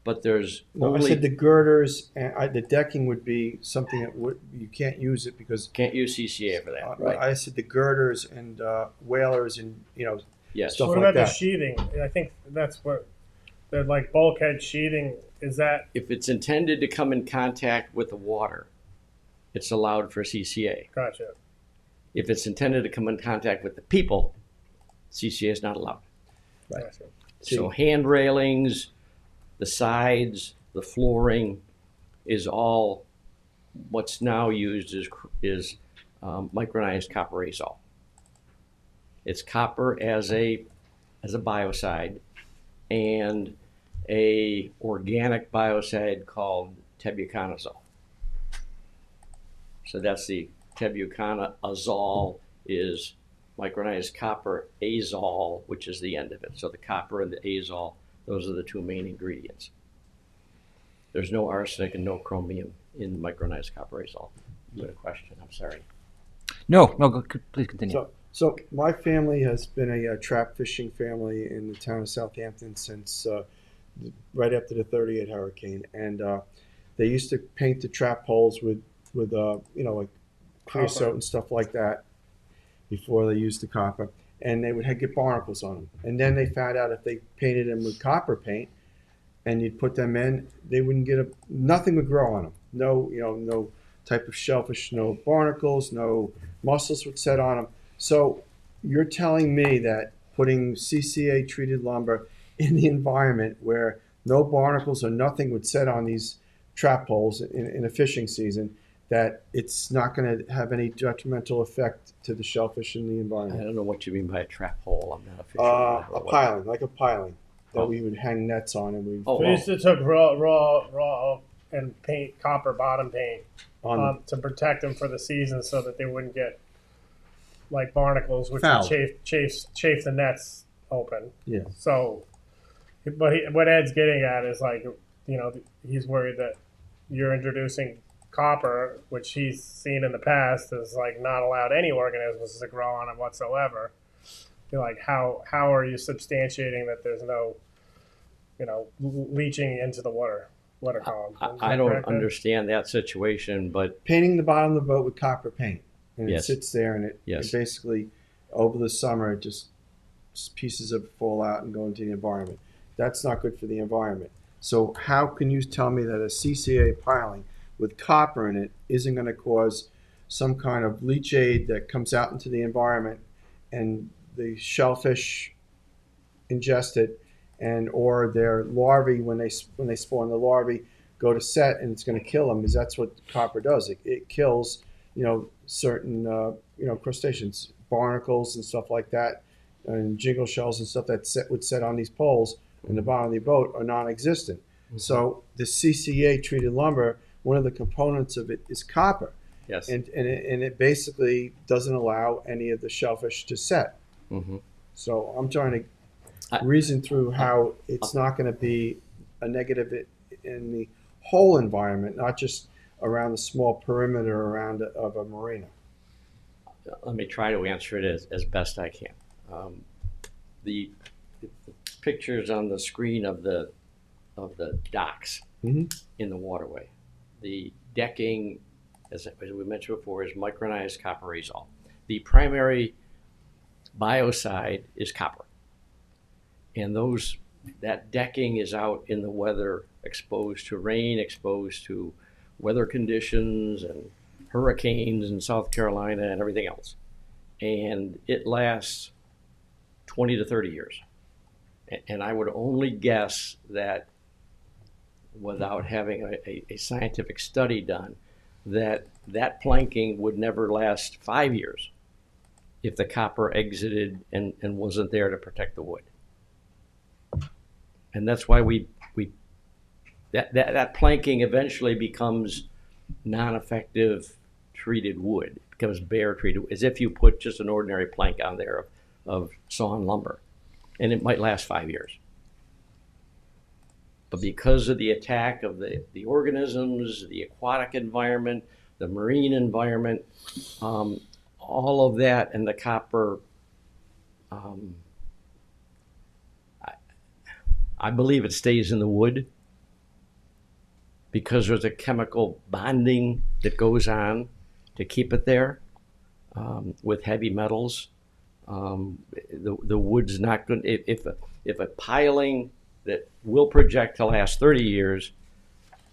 but there's no, I only, said the girders and the decking would be something that you can't use it because can't use CCA for that. I said the girders and whalers and Yes. stuff What like about the that. sheathing? I think that's what they're like, bulkhead sheathing. Is that If it's intended to come in contact with the water, it's allowed for CCA. gotcha? If it's intended to come in contact with the people, CCA is not allowed. Right. Gotcha. So hand railings, the sides, the flooring is all what's now used is micronized copper azole. It's copper as a biocide and a organic biocide called tebuconazole. So that's the tebuconazole is micronized copper azole, which is the end of it. So the copper and the azole, those are the two main ingredients. There's no arsenic and no chromium in micronized copper azole. You had a question, I'm sorry. No, please continue. So my family has been a trap fishing family in the town of Southampton since right after the 38 hurricane, and they used to paint the trap holes with like creosote and stuff like that before they used the copper, and they would get barnacles on them. And then they found out if they painted them with copper paint and you'd put them in, they wouldn't nothing would grow on them. No type of shellfish, no barnacles, no mussels would set on them. So you're telling me that putting CCA treated lumber in the environment where no barnacles or nothing would set on these trap holes in a fishing season, that it's not going to have any detrimental effect to the shellfish in the I environment? don't know what you mean by a trap hole. I'm not a fisherman. A piling, like a piling that Oh. we would hang nets on, and we Oh, We used to took raw and paint copper bottom paint to protect them for the season, so that they wouldn't get like barnacles, which Fouled. would chafe the nets open. Yeah. So, but what Ed's getting at is like, he's worried that you're introducing copper, which he's seen in the past is like not allowed any organisms to grow on it whatsoever. You're like, how are you substantiating that there's no, leaching into the water column? I don't understand that situation, but painting the bottom of the boat with copper paint, and Yes. it sits there, and it basically over the summer just pieces of it fall out and go into the environment. That's not good for the environment. So how can you tell me that a CCA piling with copper in it isn't going to cause some kind of leachate that comes out into the environment, and the shellfish ingest it, and or their larvae, when they spawn, the larvae go to set, and it's going to kill them, because that's what copper does. It kills, certain crustaceans, barnacles and stuff like that, and jingle shells and stuff that would set on these poles in the bottom of the boat are non-existent. So the CCA treated lumber, one of the components of it is copper. Yes. And it basically doesn't allow any of the shellfish to set. Mhm. So I'm trying to reason through how it's not going to be a negative in the whole environment, not just around the small perimeter around of a marina. Let me try to answer it as best I can. The pictures on the screen of the docks Mhm. in the waterway, the decking, as we mentioned before, is micronized copper azole. The primary biocide is copper, and that decking is out in the weather, exposed to rain, exposed to weather conditions and hurricanes in South Carolina and everything else, and it lasts 20 to 30 years. And I would only guess that, without having a scientific study done, that planking would never last 5 years if the copper exited and wasn't there to protect the wood. And that's why that planking eventually becomes non-effective treated wood. It becomes bare treated, as if you put just an ordinary plank on there of sawn lumber, and it might last 5 years. But because of the attack of the organisms, the aquatic environment, the marine environment, all of that, and the copper, I believe it stays in the wood because there's a chemical bonding that goes on to keep it there with heavy metals. The wood's not going. If a piling that will project to last 30 years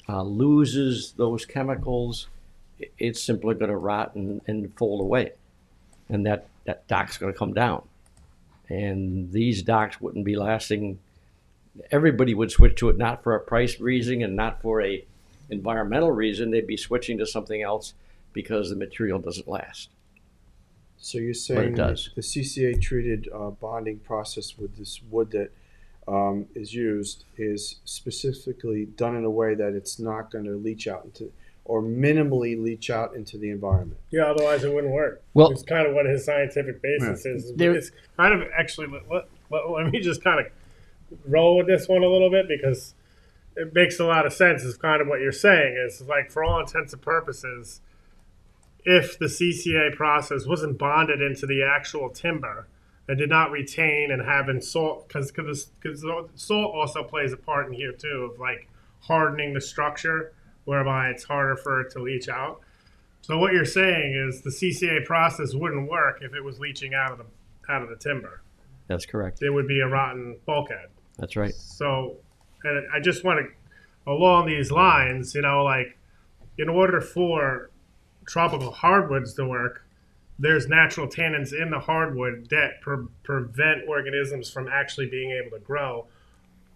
loses those chemicals, it's simply going to rot and fold away, and that dock's going to come down. And these docks wouldn't be lasting. Everybody would switch to it, not for a price reason and not for a environmental reason. They'd be switching to something else because the material doesn't last. So you're saying does. the CCA treated bonding process with this wood that is used is specifically done in a way that it's not going to leach out into, or minimally leach out into the environment. Yeah, otherwise it wouldn't work. Well- It's kind of what his scientific basis is. There- It's kind of actually, let me just kind of roll with this one a little bit, because it makes a lot of sense. Is kind of what you're saying is, like, for all intents and purposes, if the CCA process wasn't bonded into the actual timber and did not retain and have in salt, because salt also plays a part in here too, of like hardening the structure, whereby it's harder for it to leach out. So what you're saying is the CCA process wouldn't work if it was leaching out of the timber. That's correct. It would be a rotten bulkhead. That's right. So, and I just want to, along these lines, like, in order for tropical hardwoods to work, there's natural tannins in the hardwood that prevent organisms from actually being able to grow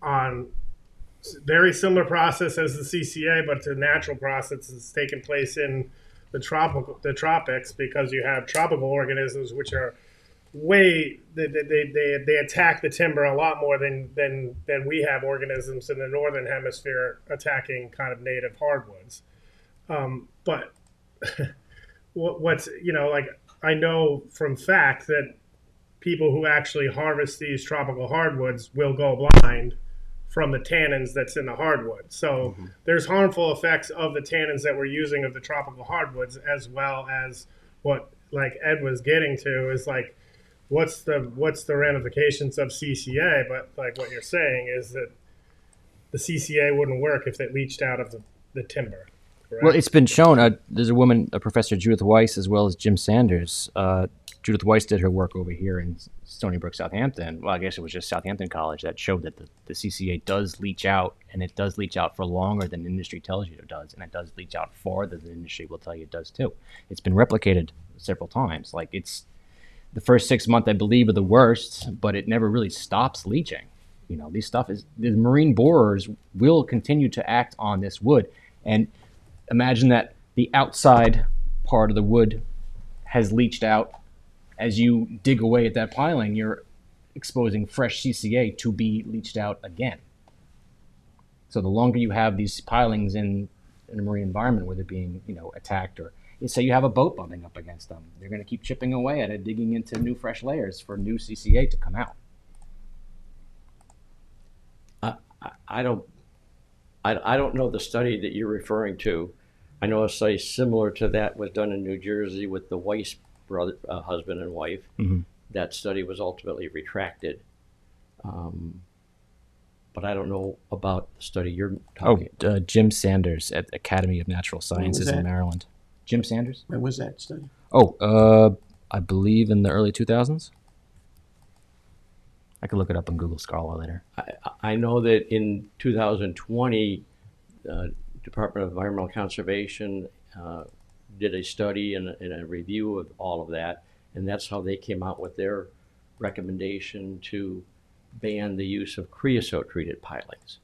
on very similar process as the CCA, but to natural process that's taking place in the tropics, because you have tropical organisms which are they attack the timber a lot more than we have organisms in the northern hemisphere attacking kind of native hardwoods. But what's like, I know from fact that people who actually harvest these tropical hardwoods will go blind from the tannins that's in the hardwood. So there's harmful effects of the tannins that we're using of the tropical hardwoods, as well as what, like, Ed was getting to, is like, what's the ramifications of CCA? But like what you're saying is that the CCA wouldn't work if it leached out of the timber. Correct? Well, it's been shown. There's a woman, Professor Judith Weiss, as well as Jim Sanders, Judith Weiss did her work over here in Stony Brook, Southampton. Well, I guess it was just Southampton College that showed that the CCA does leach out, and it does leach out for longer than the industry tells you it does, and it does leach out farther than the industry will tell you it does too. It's been replicated several times. Like, it's the first 6 months, I believe, are the worst, but it never really stops leaching. You know, the marine borers will continue to act on this wood, and imagine that the outside part of the wood has leached out. As you dig away at that piling, you're exposing fresh CCA to be leached out again. So the longer you have these pilings in a marine environment where they're being, attacked, or say you have a boat bumping up against them, they're going to keep chipping away at it, digging into new fresh layers for new CCA to come out. I don't know the study that you're referring to. I know a study similar to that was done in New Jersey with the Weiss brother, husband and wife. Mm-hmm. That study was ultimately retracted. But I don't know about the study you're talking about. Jim Sanders at Academy of Natural Sciences that? in Maryland. Jim Sanders? When was that study? I believe in the early 2000s. I could look it up on Google Scholar later. I know that in 2020, Department of Environmental Conservation did a study and a review of all of that, and that's how they came out with their recommendation to ban the use of creosote-treated pilings.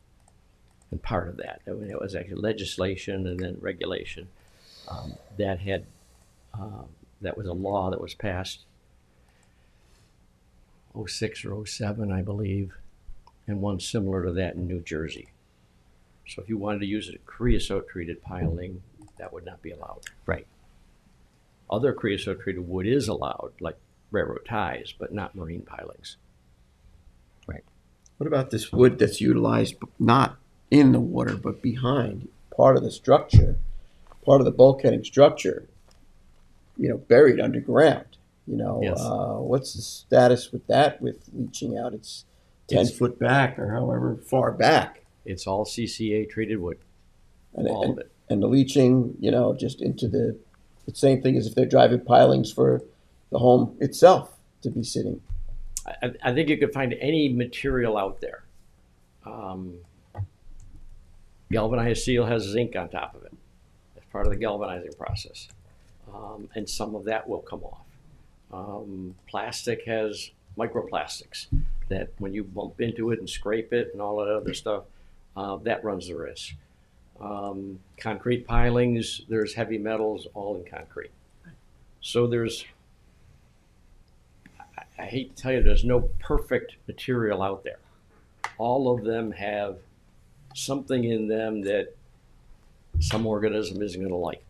And part of that, it was actually legislation and then regulation that was a law that was passed 06 or 07, I believe, and one similar to that in New Jersey. So if you wanted to use a creosote-treated piling, that would not be allowed. Right. Other creosote-treated wood is allowed, like railroad ties, but not marine pilings. Right. What about this wood that's utilized not in the water, but behind part of the structure, part of the bulkheading structure, buried underground? Yes. What's the status with that, with leaching out? It's 10 foot back or however far back. It's all CCA treated wood, all of it. And the leaching, just into the same thing as if they're driving pilings for the home itself to be sitting. I think you could find any material out there. Galvanized steel has zinc on top of it. That's part of the galvanizing process. And some of that will come off. Plastic has microplastics that when you bump into it and scrape it and all that other stuff, that runs the risk. Concrete pilings, there's heavy metals all in concrete. So I hate to tell you, there's no perfect material out there. All of them have something in them that some organism isn't going to like.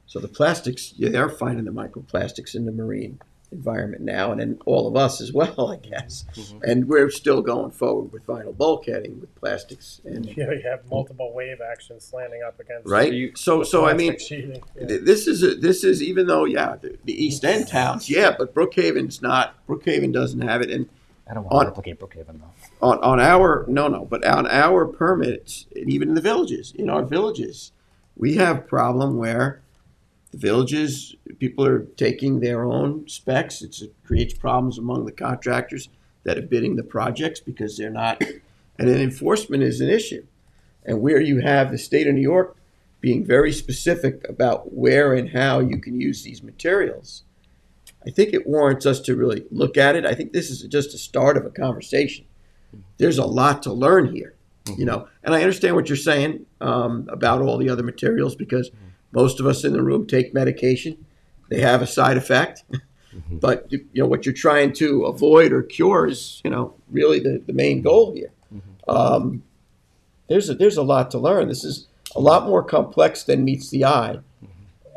So the plastics, they're finding the microplastics in the marine environment now, and then all of us as well, I guess. Mm-hmm. And we're still going forward with vinyl bulkheading with plastics. And you have multiple wave actions slanting up against. Right. So I mean, sheathing. this is even though the East End towns, but Brookhaven doesn't have it, and I don't want to replicate Brookhaven though. On our permits, and even in the villages, we have a problem where the villages, people are taking their own specs. It creates problems among the contractors that are bidding the projects because they're not, and then enforcement is an issue. And where you have the state of New York being very specific about where and how you can use these materials, I think it warrants us to really look at it. I think this is just a start of a conversation. There's a lot to learn here, and I understand what you're saying about all the other materials, because most of us in the room take medication. They have a side effect. Mm-hmm. But what you're trying to avoid or cure is really the main goal here. Mm-hmm. There's a lot to learn. This is a lot more complex than meets the eye. Mm-hmm.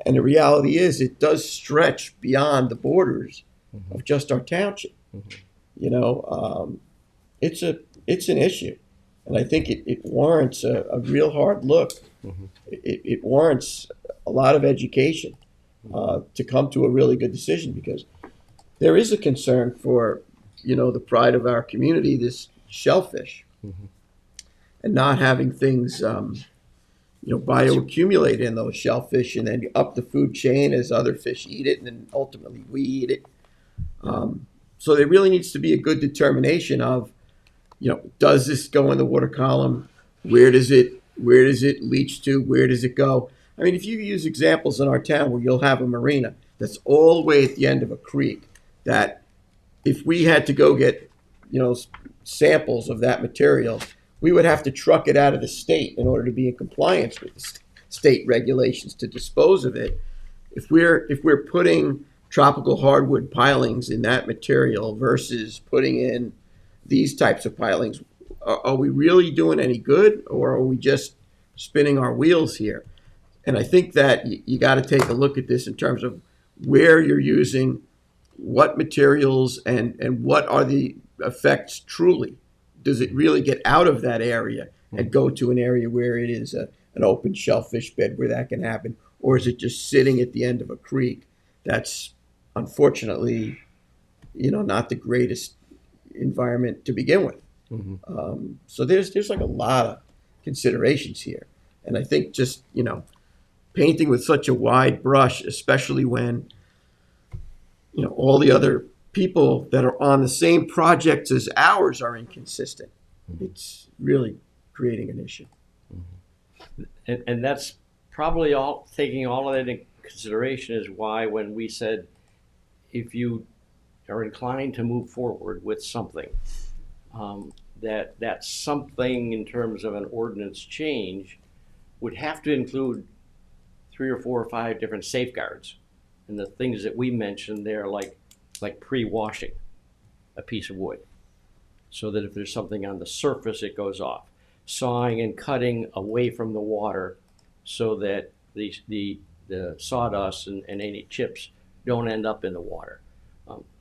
And the reality is it does stretch beyond the borders mm-hmm. of just our township. Mm-hmm. It's an issue. And I think it warrants a real hard look. Mm-hmm. It warrants a lot of education to come to a really good decision, because there is a concern for, the pride of our community, this shellfish, mm-hmm. and not having things, bioaccumulate in those shellfish, and then up the food chain as other fish eat it, and then ultimately we eat it. So there really needs to be a good determination of, does this go in the water column? Where does it leach to? Where does it go? I mean, if you use examples in our town where you'll have a marina that's all the way at the end of a creek, that if we had to go get, samples of that material, we would have to truck it out of the state in order to be in compliance with the state regulations to dispose of it. If we're putting tropical hardwood pilings in that material versus putting in these types of pilings, are we really doing any good, or are we just spinning our wheels here? And I think that you got to take a look at this in terms of where you're using what materials and what are the effects truly. Does it really get out of that area and go to an area where it is an open shellfish bed where that can happen? Or is it just sitting at the end of a creek? That's unfortunately, not the greatest environment to begin with. So there's like a lot of considerations here. And I think just, painting with such a wide brush, especially when, all the other people that are on the same projects as ours are inconsistent. It's really creating an issue. And that's probably taking all of that into consideration is why when we said, if you are inclined to move forward with something, that something in terms of an ordinance change would have to include 3 or 4 or 5 different safeguards. And the things that we mentioned there, like pre-washing a piece of wood, so that if there's something on the surface, it goes off. Sawing and cutting away from the water so that the sawdust and any chips don't end up in the water.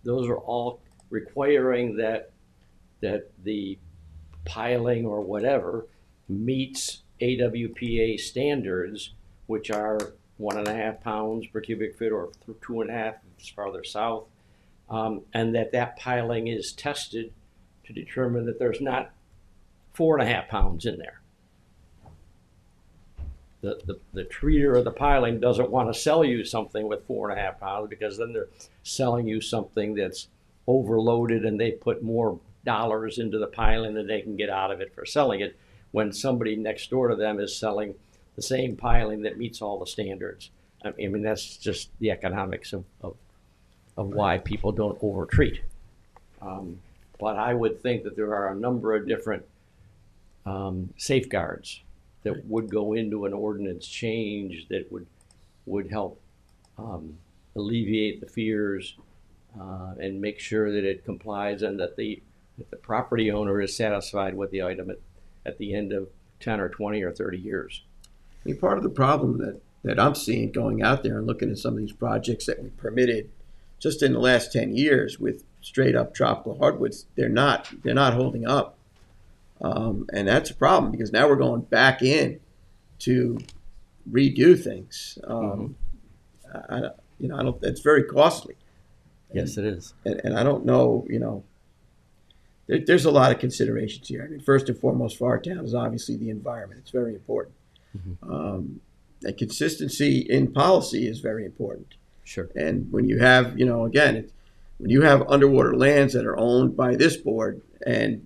Those are all requiring that the piling or whatever meets AWPA standards, which are 1.5 pounds per cubic foot or 2.5 if it's farther south, and that piling is tested to determine that there's not 4.5 pounds in there. The treater of the piling doesn't want to sell you something with 4.5 pounds, because then they're selling you something that's overloaded and they put more dollars into the piling than they can get out of it for selling it, when somebody next door to them is selling the same piling that meets all the standards. I mean, that's just the economics of why people don't overtreat. But I would think that there are a number of different safeguards that would go into an ordinance change that would help alleviate the fears and make sure that it complies, and that the property owner is satisfied with the item at the end of 10 or 20 or 30 years. I mean, part of the problem that I'm seeing going out there and looking at some of these projects that we permitted just in the last 10 years with straight up tropical hardwoods, they're not holding up. And that's a problem, because now we're going back in to redo things. I don't. It's very costly. Yes, it is. And I don't know. There's a lot of considerations here. I mean, first and foremost for our town is obviously the environment. It's very important. And consistency in policy is very important. Sure. And when you have, when you have underwater lands that are owned by this board,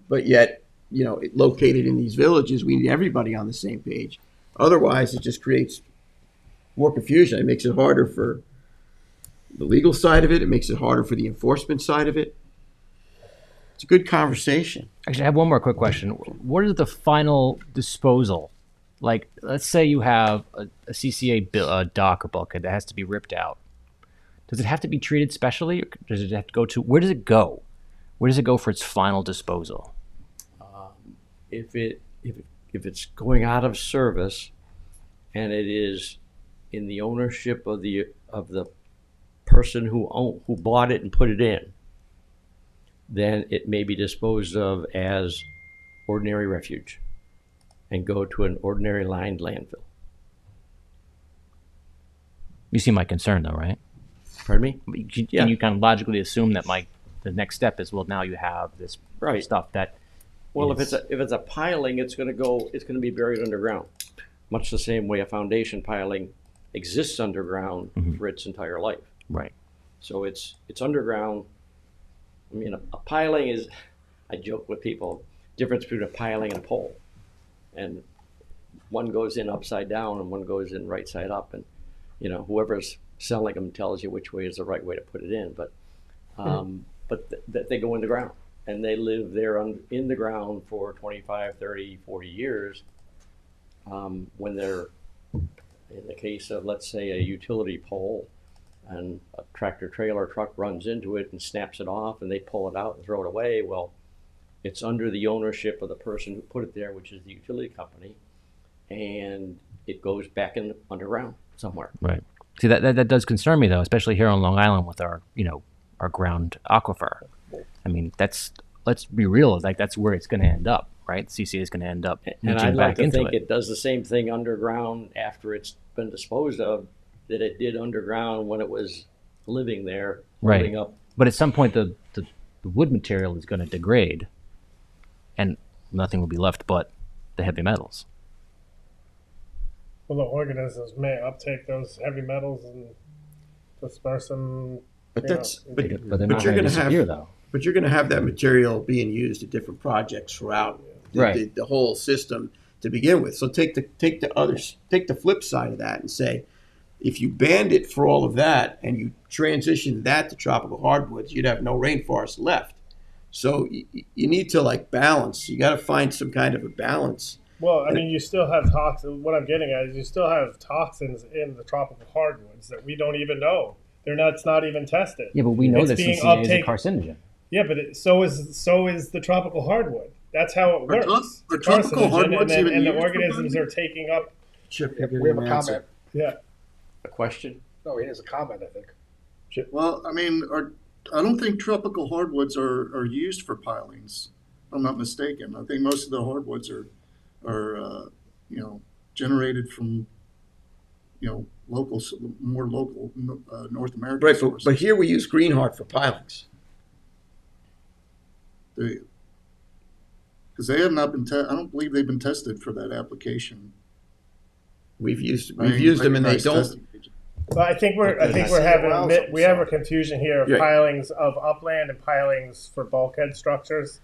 but yet, located in these villages, we need everybody on the same page. Otherwise, it just creates more confusion. It makes it harder for the legal side of it. It makes it harder for the enforcement side of it. It's a good conversation. Actually, I have one more quick question. What is the final disposal? Like, let's say you have a CCA dock or bulkhead that has to be ripped out. Does it have to be treated specially, or does it have to go to, where does it go? Where does it go for its final disposal? If it's going out of service and it is in the ownership of the person who bought it and put it in, then it may be disposed of as ordinary refuge and go to an ordinary lined landfill. You see my concern, though, right? Pardon me? Yeah. And you kind of logically assume that the next step is, well, now you have this stuff that. Well, if it's a piling, it's going to be buried underground. much the same way a foundation piling exists underground for its entire life. Right. So it's underground. I mean, a piling is, I joke with people, difference between a piling and a pole. And one goes in upside down and one goes in right side up. And, you know, whoever's selling them tells you which way is the right way to put it in. But they go in the ground and they live there in the ground for 25, 30, 40 years. When they're, in the case of, let's say, a utility pole, and a tractor trailer truck runs into it and snaps it off and they pull it out and throw it away, well, it's under the ownership of the person who put it there, which is the utility company, and it goes back in the underground somewhere. Right. See, that does concern me, though, especially here on Long Island with our, you know, our ground aquifer. I mean, let's be real, like that's where it's going to end up, right? CCA is going to end up And reaching I'd back like to into think it. it does the same thing underground after it's been disposed of that it did underground when it was living there, Right. holding up. But at some point, the wood material is going to degrade, and nothing will be left but the heavy metals. Well, the organisms may uptake those heavy metals and disperse them. But you know, that's, into- but, But they're But not you're going to gonna have- disappear, though. but you're gonna have that material being used at different projects throughout Right. the whole system to begin with. So take the flip side of that and say, if you banned it for all of that and you transition that to tropical hardwoods, you'd have no rainforest left. So you need to like balance. You got to find some kind of a balance. Well, I mean, you still have toxins. What I'm getting at is you still have toxins in the tropical hardwoods that we don't even know. It's not even tested. Yeah, but we know It's that being CCA is a uptaken. carcinogen. Yeah, but so is the tropical hardwood. That's how it works. Are It's tropical carcinogen, hardwoods and, even and the used for organisms burning? are taking up. Chip, Yeah, you're we have getting a an answer. comment. Yeah, A question? No, it is a comment, I think. Well, I mean, I don't think tropical hardwoods are used for pilings. If I'm not mistaken. I think most of the hardwoods are you know, generated from, you know, more local North American Right, sources. but here we use greenheart for pilings. Because they have not been, I don't believe they've been tested for that application. We've used I mean, them and they recognized don't. testing agent. but I think we're we have a confusion here of Right. pilings of upland and pilings for bulkhead structures.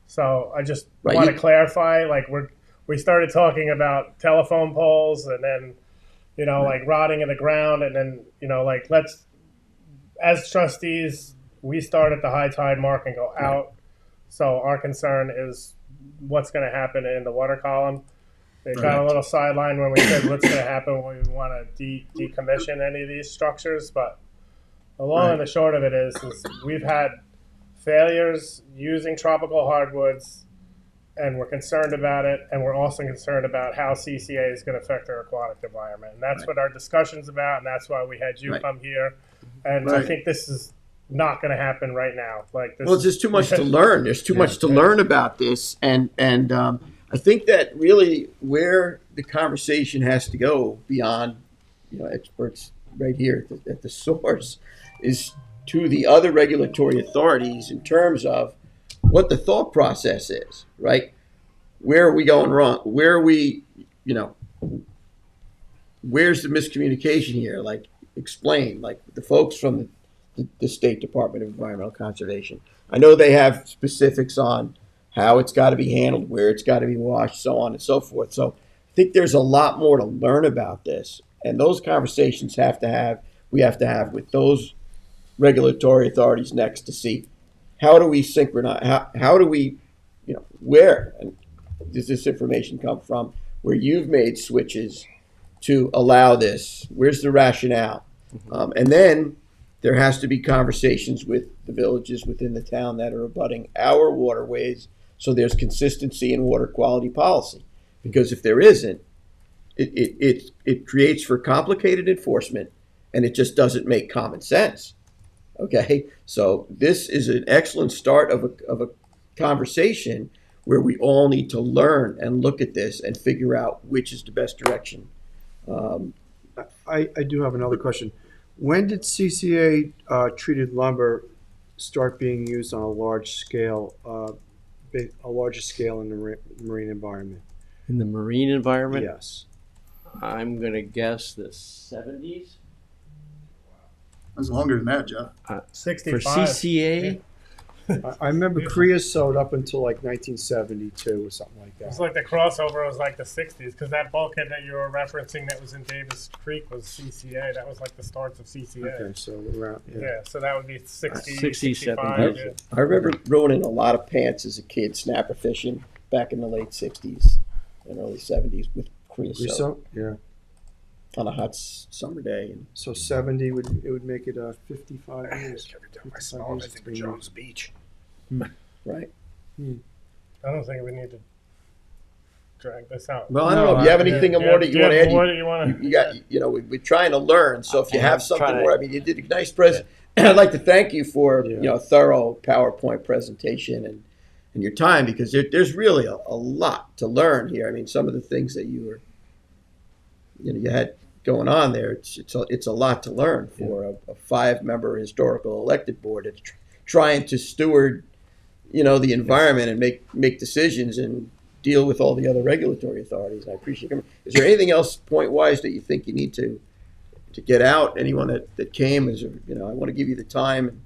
So I just Right, want to you- clarify. Like we started talking about telephone poles, and then like rotting in the ground, and then like let's, as trustees, we start at the high tide mark and go out. So our concern is what's going to happen in the water column. They got a little sideline when we said what's going to happen when we want to decommission any of these structures. But the long and the short of it is we've had failures using tropical hardwoods, and we're concerned about it. And we're also concerned about how CCA is going to affect our aquatic environment. And that's what our discussion's about. And that's why we had you come here. And I Right. think this is not going to happen right now. Like this Well, there's just too much to learn. There's too much to learn about this, and I think that really where the conversation has to go beyond, experts right here at the source, is to the other regulatory authorities in terms of what the thought process is. Right? Where are we going wrong? Where are we? Where's the miscommunication here? Like, explain. Like the folks from the State Department of Environmental Conservation. I know they have specifics on how it's got to be handled, where it's got to be washed, so on and so forth. So I think there's a lot more to learn about this, and those conversations we have to have with those regulatory authorities next to see how do we synchronize, how do we, where does this information come from? Where you've made switches to allow this, where's the rationale, and then there has to be conversations with the villages within the town that are abutting our waterways, so there's consistency in water quality policy. Because if there isn't, it creates for complicated enforcement, and it just doesn't make common sense. Okay, so this is an excellent start of a conversation where we all need to learn and look at this and figure out which is the best direction. I do have another question. When did CCA treated lumber start being used on a larger scale in the marine environment? In the marine environment? Yes. I'm gonna guess the 70s That's longer than that, Jeff. for 65. CCA. I remember creosote up until like 1972 or something like It's that. like the crossover was like the 60s, because that bulkhead that you were referencing that was in Davis Creek was CCA. That was like the starts of CCA. Okay, so around, yeah. Yeah, so that would be 60, 60, 65. 70. Yeah. I remember rowing in a lot of pants as a kid, snapper fishing back in the late 60s and early 70s with creosote Creosote? Yeah. on a hot summer day. And So 70 would make it 55 years. Every time 55 I smell it, I years think it's of been Jones Beach. right. I don't think we need to drag this out. Well, I don't know if you have anything more that you want to add. What do you want You got, we're trying to learn. So if you And have I'm something trying to- more, I mean, you did a nice present. I'd like to thank you for Yeah. thorough PowerPoint presentation and your time, because there's really a lot to learn here. I mean, some of the things that you had going on there, it's a lot to learn for a 5-member historical elected board that's trying to steward the environment and make decisions and deal with all the other regulatory authorities. I appreciate it. Is there anything else point wise that you think you need to get out? Anyone that came, I want to give you the time.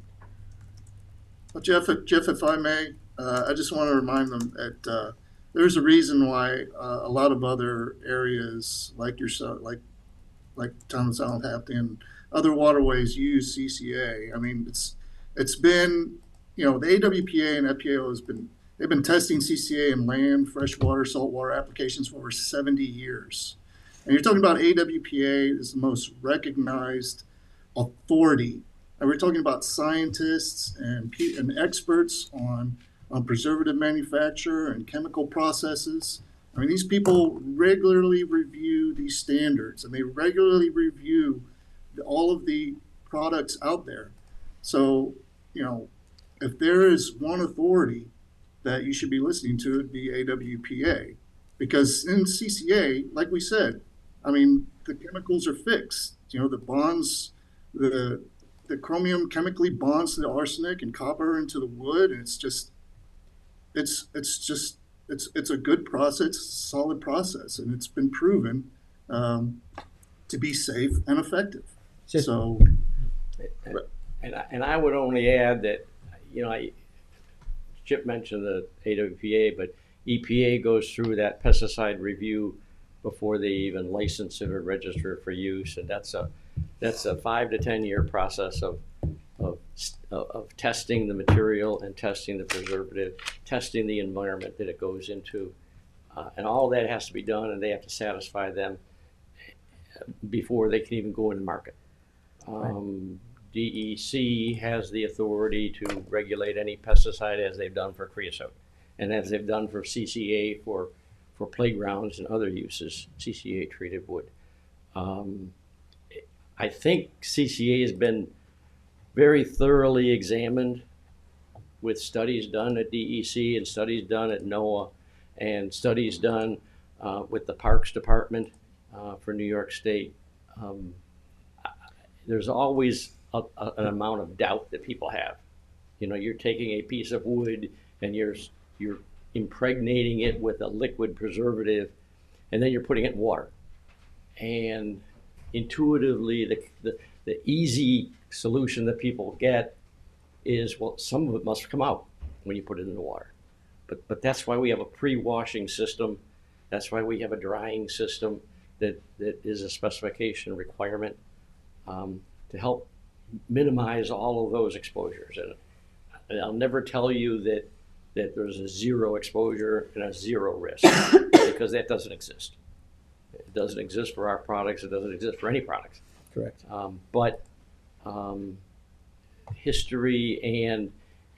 Well, Jeff, if I may, I just want to remind them that there's a reason why a lot of other areas like yourself, like town of Southampton, other waterways use CCA. I mean, it's been, the AWPA and FPAO they've been testing CCA in land, freshwater, saltwater applications for over 70 years. And you're talking about AWPA is the most recognized authority. And we're talking about scientists and experts on preservative manufacture and chemical processes. I mean, these people regularly review these standards, and they regularly review all of the products out there. So, if there is one authority that you should be listening to, it'd be AWPA. Because in CCA, like we said, I mean, the chemicals are fixed. The bonds, the chromium chemically bonds to the arsenic and copper into the wood, and it's a good process, it's a solid process, and it's been proven to be safe and effective. So, And I would only add that, Chip mentioned the AWPA, but EPA goes through that pesticide review before they even license it or register it for use, and that's a 5 to 10 year process of testing the material and testing the preservative, testing the environment that it goes into, and all that has to be done, and they have to satisfy them before they can even go into market. DEC has the authority to regulate any pesticide, as they've done for creosote, and as they've done for CCA for playgrounds and other uses, CCA treated wood. I think CCA has been very thoroughly examined with studies done at DEC and studies done at NOAA and studies done with the Parks Department for New York State. There's always an amount of doubt that people have. You're taking a piece of wood and you're impregnating it with a liquid preservative, and then you're putting it in water. And intuitively, the easy solution that people get is, well, some of it must come out when you put it in the water. But that's why we have a pre-washing system. That's why we have a drying system that is a specification requirement to help minimize all of those exposures. And I'll never tell you that there's a zero exposure and a zero risk, because that doesn't exist. It doesn't exist for our products. It doesn't exist for any products. Correct. But history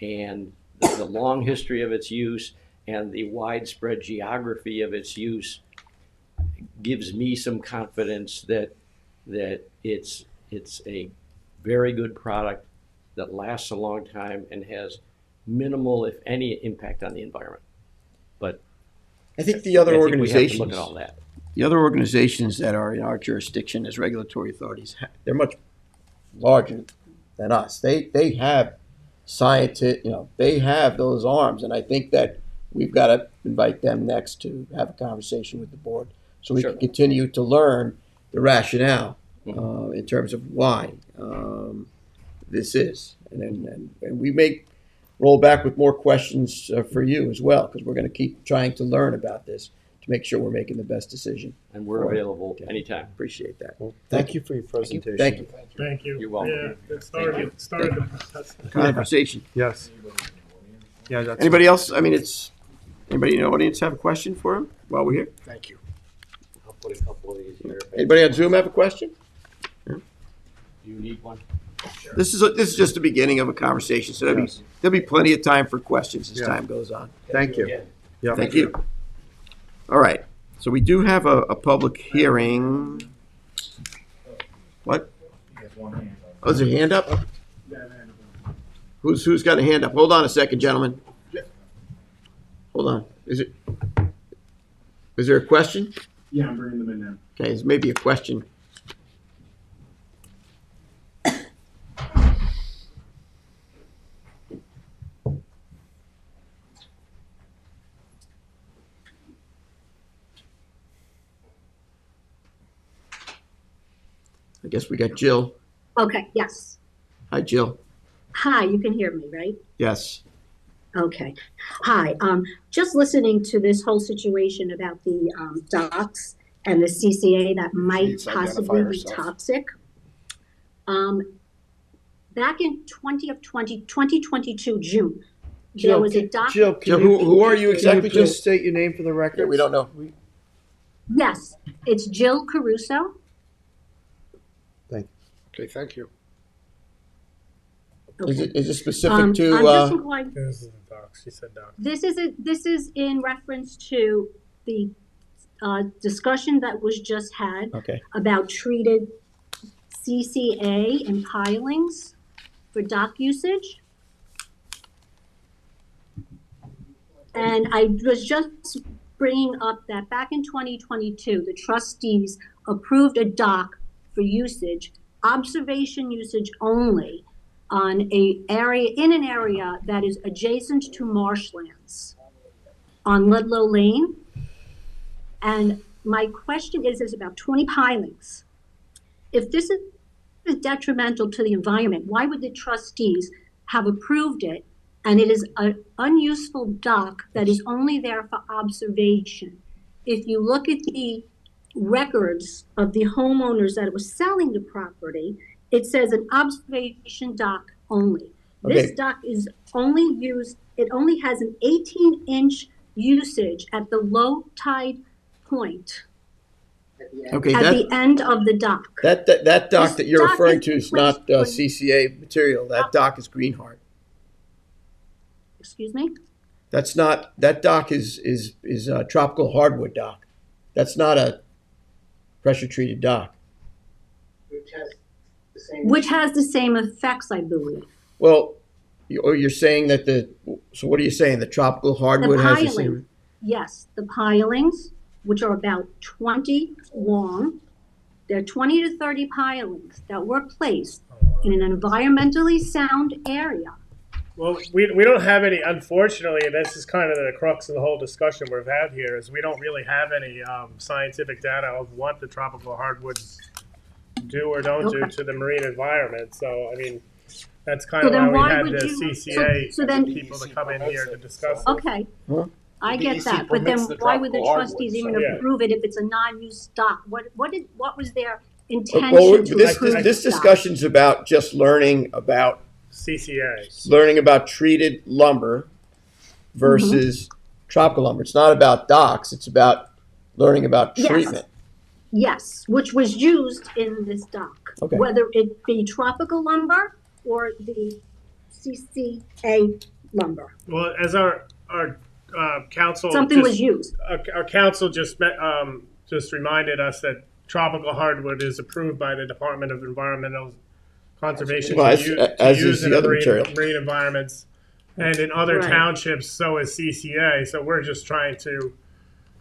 and the long history of its use and the widespread geography of its use gives me some confidence that it's a very good product that lasts a long time and has minimal, if any, impact on the environment. But I think the other I think we have to organizations, look at all that. the other organizations that are in our jurisdiction as regulatory authorities, they're much larger than us. They have scientists, they have those arms, and I think that we've got to invite them next to have a conversation with the board so we Sure. can continue to learn the rationale Mhm. in terms of why this is. And we may roll back with more questions for you as well, because we're going to keep trying to learn about this to make sure we're making the best decision. And we're available Okay. anytime. Appreciate that. Well, thank you for your presentation. Thank you. Thank you. You're welcome. Yeah, it started the Conversation. Yes. Yeah, that's. Anybody else? I mean, anybody in the audience have a question for him while we're here? Thank you. I'll put a couple of these here. Anybody on Zoom have a question? Do you need one? This is just the beginning of a conversation, so there'll be plenty of time for questions as Yeah. time goes on. Thank you. Yeah. Thank you. All right, so we do have a public hearing. What? He has one hand up. Oh, is there a hand up? Who's got a hand up? Hold on a second, gentlemen. Hold on. Is there a question? Yeah, I'm bringing them in now. Okay, there's maybe a question. I guess we got Jill. Okay, yes. Hi, Jill. Hi, you can hear me, right? Yes. Okay. Hi, just listening to this whole situation about the docks and the CCA that might Please identify possibly be yourself. toxic. Back in 2022 June, there was a dock. Jill, Jill, who are you Can exactly? you just state your name for the record? Yeah, we don't know. Yes, it's Jill Caruso. Okay, thank you. Is Okay. it specific I'm to? just inquiring. This is the docs. She said docs. This is in reference to the discussion that was just had Okay. about treated CCA and pilings for dock usage. And I was just bringing up that back in 2022, the trustees approved a dock for usage, observation usage only, on in an area that is adjacent to marshlands on Ludlow Lane. And my question is, there's about 20 pilings. If this is detrimental to the environment, why would the trustees have approved it? And it is an unuseful dock that is only there for observation. If you look at the records of the homeowners that were selling the property, it says an observation dock only. This Okay. dock is only used, it only has an 18-inch usage at the low tide point Okay, at that the end of the dock. dock This that you're dock referring is to is placed not when- CCA material. That dock is Greenheart. Excuse me? That's not, that dock is tropical hardwood dock. That's not a pressure treated dock. Which has the same effects, I believe. Well, you're saying that so what are you saying? The tropical hardwood has the same? Yes, the pilings, which are about 20 long, there are 20 to 30 pilings that were placed in an environmentally sound area. Well, we don't have any, unfortunately, and this is kind of the crux of the whole discussion we've had here, is we don't really have any scientific data of what the tropical hardwoods do or don't do Okay. to the marine environment. So, I mean, that's kind So of then why why we had would the you- CCA so then- people to come in here to discuss it. Okay, Huh? I The get DEC that, but then permits the why would the tropical trustees hardwoods, even so- Yeah. approve it if it's a non-use dock? What was their Well, intention to this approve this the dock? discussion's about just learning about CCA. treated lumber versus tropical lumber. It's not about docks. It's about learning about Yes. treatment. Yes, which was used in this dock. Okay. Whether it be tropical lumber or the CCA lumber. Well, as our council Something just- was used. our council just reminded us that tropical hardwood is approved by the Department of Environmental Conservation Well, to as is use the in other material. marine environments, and in other Right. townships, so is CCA. So we're just trying to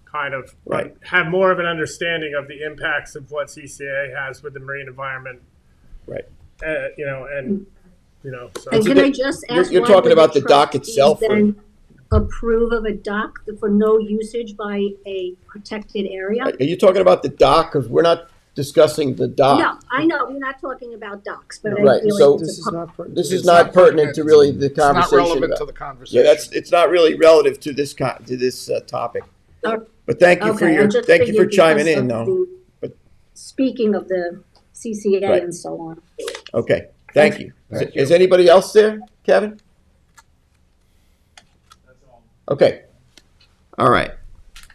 kind of Right. have more of an understanding of the impacts of what CCA has with the marine environment. Right. So And can I just ask you're why talking would about the the dock trustees itself, or- then approve of a dock for no usage by a protected area? Are you talking about the dock? Because we're not discussing the dock. No, I know, we're not talking about docks, but I Right, feel so like This it's is a not pertinent. This is It's not not pertinent to really the It's not conversation. relevant to the conversation. Yeah, it's not really relative to this topic. Oh, But thank you for Okay, I your, just thank you for figured chiming because in, of though. the- Speaking of the CCA Right. and so on. Okay, thank you. Thank Is anybody else there, Kevin? Okay. All right,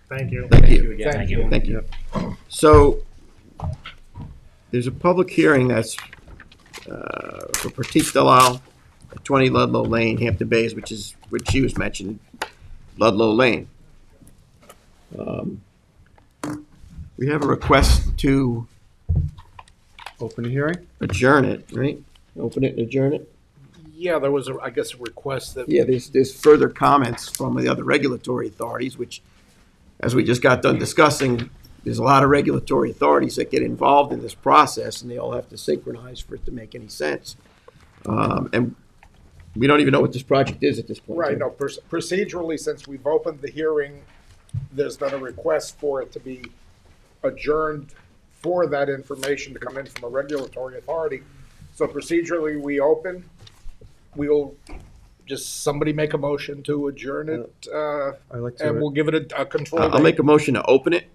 Thank you. thank you. again. Thank you. Thank you. So, there's a public hearing that's for Pratik Dalal at 20 Ludlow Lane, Hampton Bays, which is what she was mentioning, Ludlow Lane. We have a request to Open the hearing? adjourn it, right? Open it and adjourn it? Yeah, there was, I guess, a request that. Yeah, there's further comments from the other regulatory authorities, which, as we just got done discussing, there's a lot of regulatory authorities that get involved in this process, and they all have to synchronize for it to make any sense. And we don't even know what this project is at this point. Right, no, procedurally, since we've opened the hearing, there's been a request for it to be adjourned for that information to come in from a regulatory authority. So procedurally, we open, we'll just, somebody make a motion to adjourn it, I like and we'll to, give it a control. I'll make a motion to open it.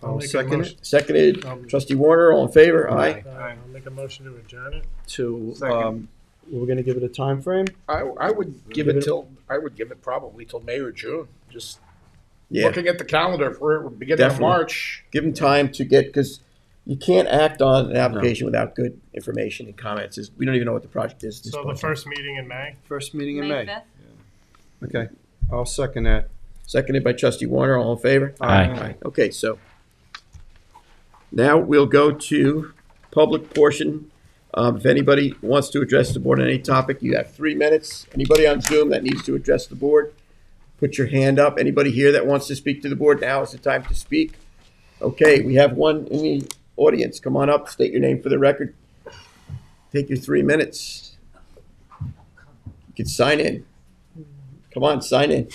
I'll make a second motion. it Seconded, trustee Warner, all in favor? Aye. I'll make a motion to adjourn it. to, Second. we're gonna give it a time frame. I would give it till, I would give it probably till May or June, just Yeah, looking at the calendar for beginning of Definitely. March. give them time to get, because you can't act on an application without good information and comments. We don't even know what the project is at this So the point. first meeting in May? First meeting in May. 5th. Okay, I'll second that. Seconded by trustee Warner, all in favor? Aye. Okay, so now we'll go to public portion. If anybody wants to address the board on any topic, you have 3 minutes. Anybody on Zoom that needs to address the board, put your hand up. Anybody here that wants to speak to the board, now is the time to speak. Okay, we have one in the audience. Come on up, state your name for the record. Take your 3 minutes. You can sign in. Come on, sign in.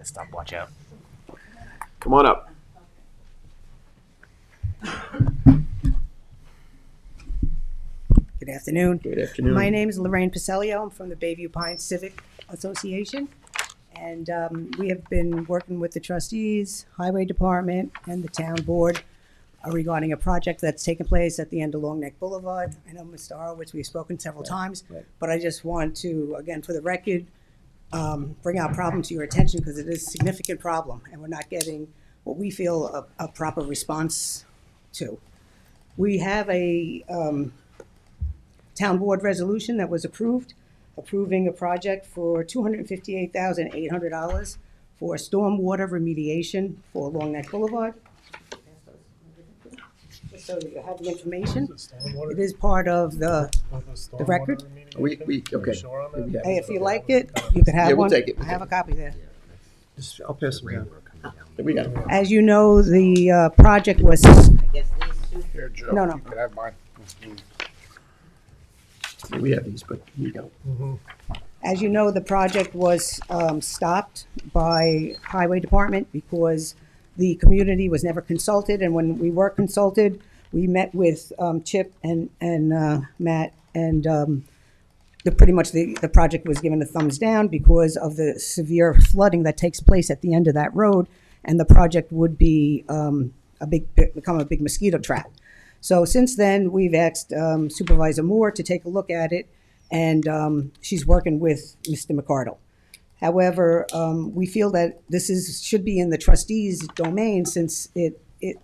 Stop, watch out. Come on up. Good afternoon. Good afternoon. My name is Lorraine Pacelio. I'm from the Bayview Pines Civic Association. And we have been working with the trustees, highway department, and the town board regarding a project that's taken place at the end of Long Neck Boulevard. I know, Mr. Horowitz, we've spoken several times, right. but I just want to, again, for the record, bring our problem to your attention because it is a significant problem and we're not getting what we feel a proper response to. We have a town board resolution that was approving a project for $258,800 for stormwater remediation for Long Neck Boulevard. Just so you have the information. It is part of the record? Okay. Hey, if you like it, you could Yeah, have we'll one. take it. I have a copy there. Just, I'll pass them down. We got it. As you know, the project was, Here, Joe, No, no. you can have mine. We have these, but you don't. as you know, the project was stopped by Highway Department because the community was never consulted, and when we were consulted, we met with Chip and Matt, and pretty much the project was given a thumbs down because of the severe flooding that takes place at the end of that road, and the project would be become a big mosquito trap. So since then, we've asked Supervisor Moore to take a look at it, and she's working with Mr. McCardle. However, we feel that this should be in the trustees' domain since it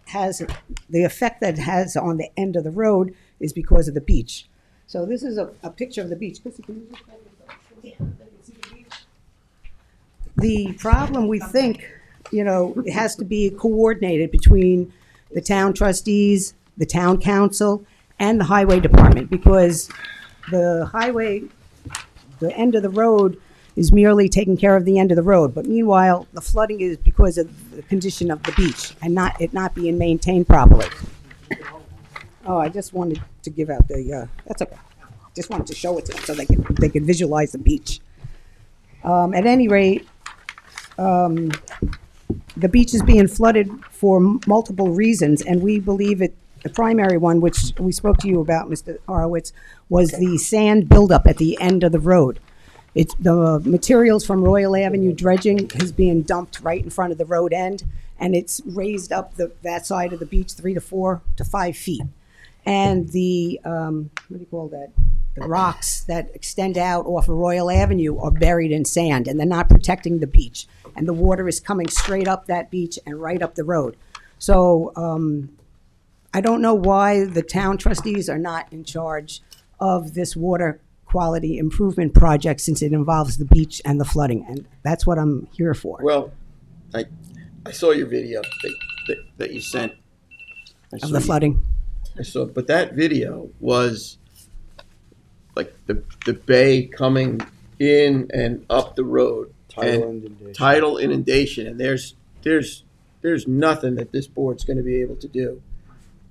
has, the effect that it has on the end of the road is because of the beach. So this is a picture of the beach. Chrissy, can you just see the beach? The problem, we think, it has to be coordinated between the town trustees, the town council, and the highway department, because the end of the road is merely taking care of the end of the road. But meanwhile, the flooding is because of the condition of the beach and not being maintained properly. Oh, I just wanted to give out that's okay. Just wanted to show it to them so they could visualize the beach. At any rate, the beach is being flooded for multiple reasons, and we believe it, the primary one, which we spoke to you about, Mr. Horowitz, was the sand buildup at the end of the road. It's the materials from Royal Avenue dredging is being dumped right in front of the road end, and it's raised up that side of the beach 3 to 4 to 5 feet. And the, what do you call that? The rocks that extend out off of Royal Avenue are buried in sand, and they're not protecting the beach. And the water is coming straight up that beach and right up the road. So I don't know why the town trustees are not in charge of this water quality improvement project, since it involves the beach and the flooding, and that's what I'm here for. Well, I saw your video that you sent. Of the flooding. I saw, but that video was like the bay coming in and up the road. Tidal inundation, and there's nothing that this board's going to be able to do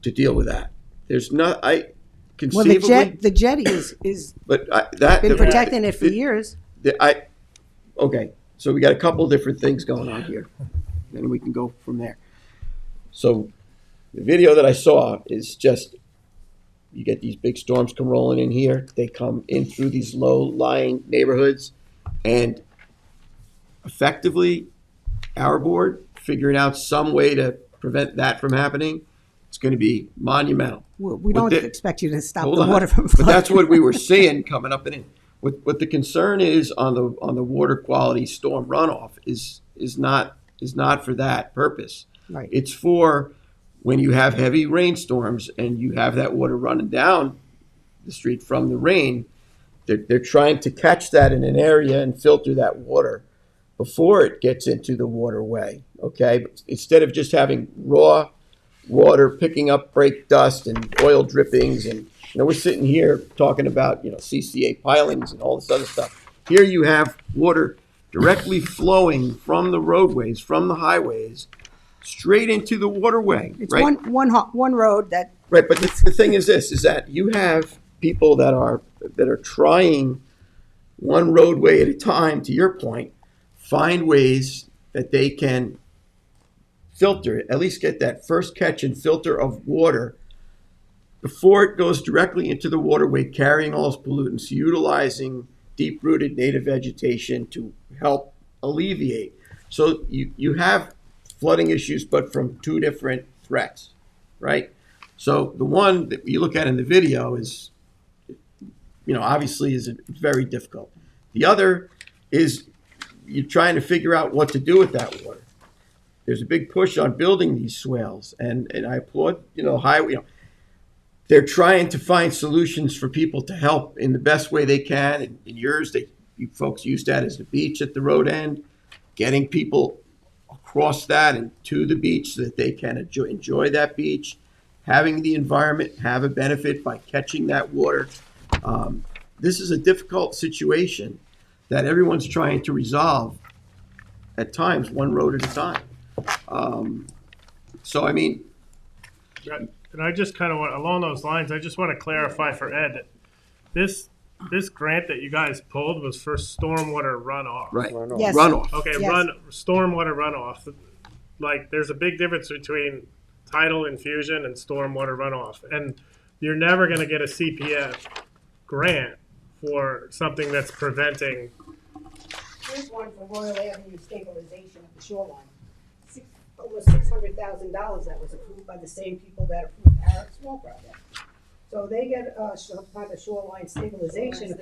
to deal with that. There's not. Well, the jetty is but been protecting it for years. Okay, so we got a couple different things going on here, and we can go from there. So the video that I saw is just, you get these big storms come rolling in here. They come in through these low-lying neighborhoods, and effectively, our board figuring out some way to prevent that from happening, it's going to be monumental. Well, we don't expect you to stop Hold the on. water from But flowing. that's what we were seeing coming up and in. What the concern is on the water quality storm runoff is not for that purpose. Right. It's for when you have heavy rainstorms and you have that water running down the street from the rain. They're trying to catch that in an area and filter that water before it gets into the waterway. Okay, but instead of just having raw water picking up brake dust and oil drippings, and we're sitting here talking about CCA pilings and all this other stuff. Here you have water directly flowing from the roadways, from the highways, straight into the waterway. It's right? one road that. Right, but the thing is this: is that you have people that are trying one roadway at a time. To your point, find ways that they can filter it, at least get that first catch and filter of water before it goes directly into the waterway, carrying all those pollutants, utilizing deep-rooted native vegetation to help alleviate. So you have flooding issues, but from two different threats, right? So the one that you look at in the video is, obviously is very difficult. The other is you're trying to figure out what to do with that water. There's a big push on building these swales, and I applaud, they're trying to find solutions for people to help in the best way they can. In yours, you folks use that as the beach at the road end, getting people across that and to the beach so that they can enjoy that beach, having the environment have a benefit by catching that water. This is a difficult situation that everyone's trying to resolve at times, one road at a time. So, I mean, And I just kind of want, along those lines, I just want to clarify for Ed that this grant that you guys pulled was for stormwater runoff. right, Yes. runoff. Okay, Yes. Stormwater runoff. Like, there's a big difference between tidal infusion and stormwater runoff, and you're never going to get a CPF grant for something that's preventing. Here's one for Royal Avenue stabilization of the shoreline. Almost $600,000 that was approved by the same people that approved our small project. So they get some kind of shoreline stabilization.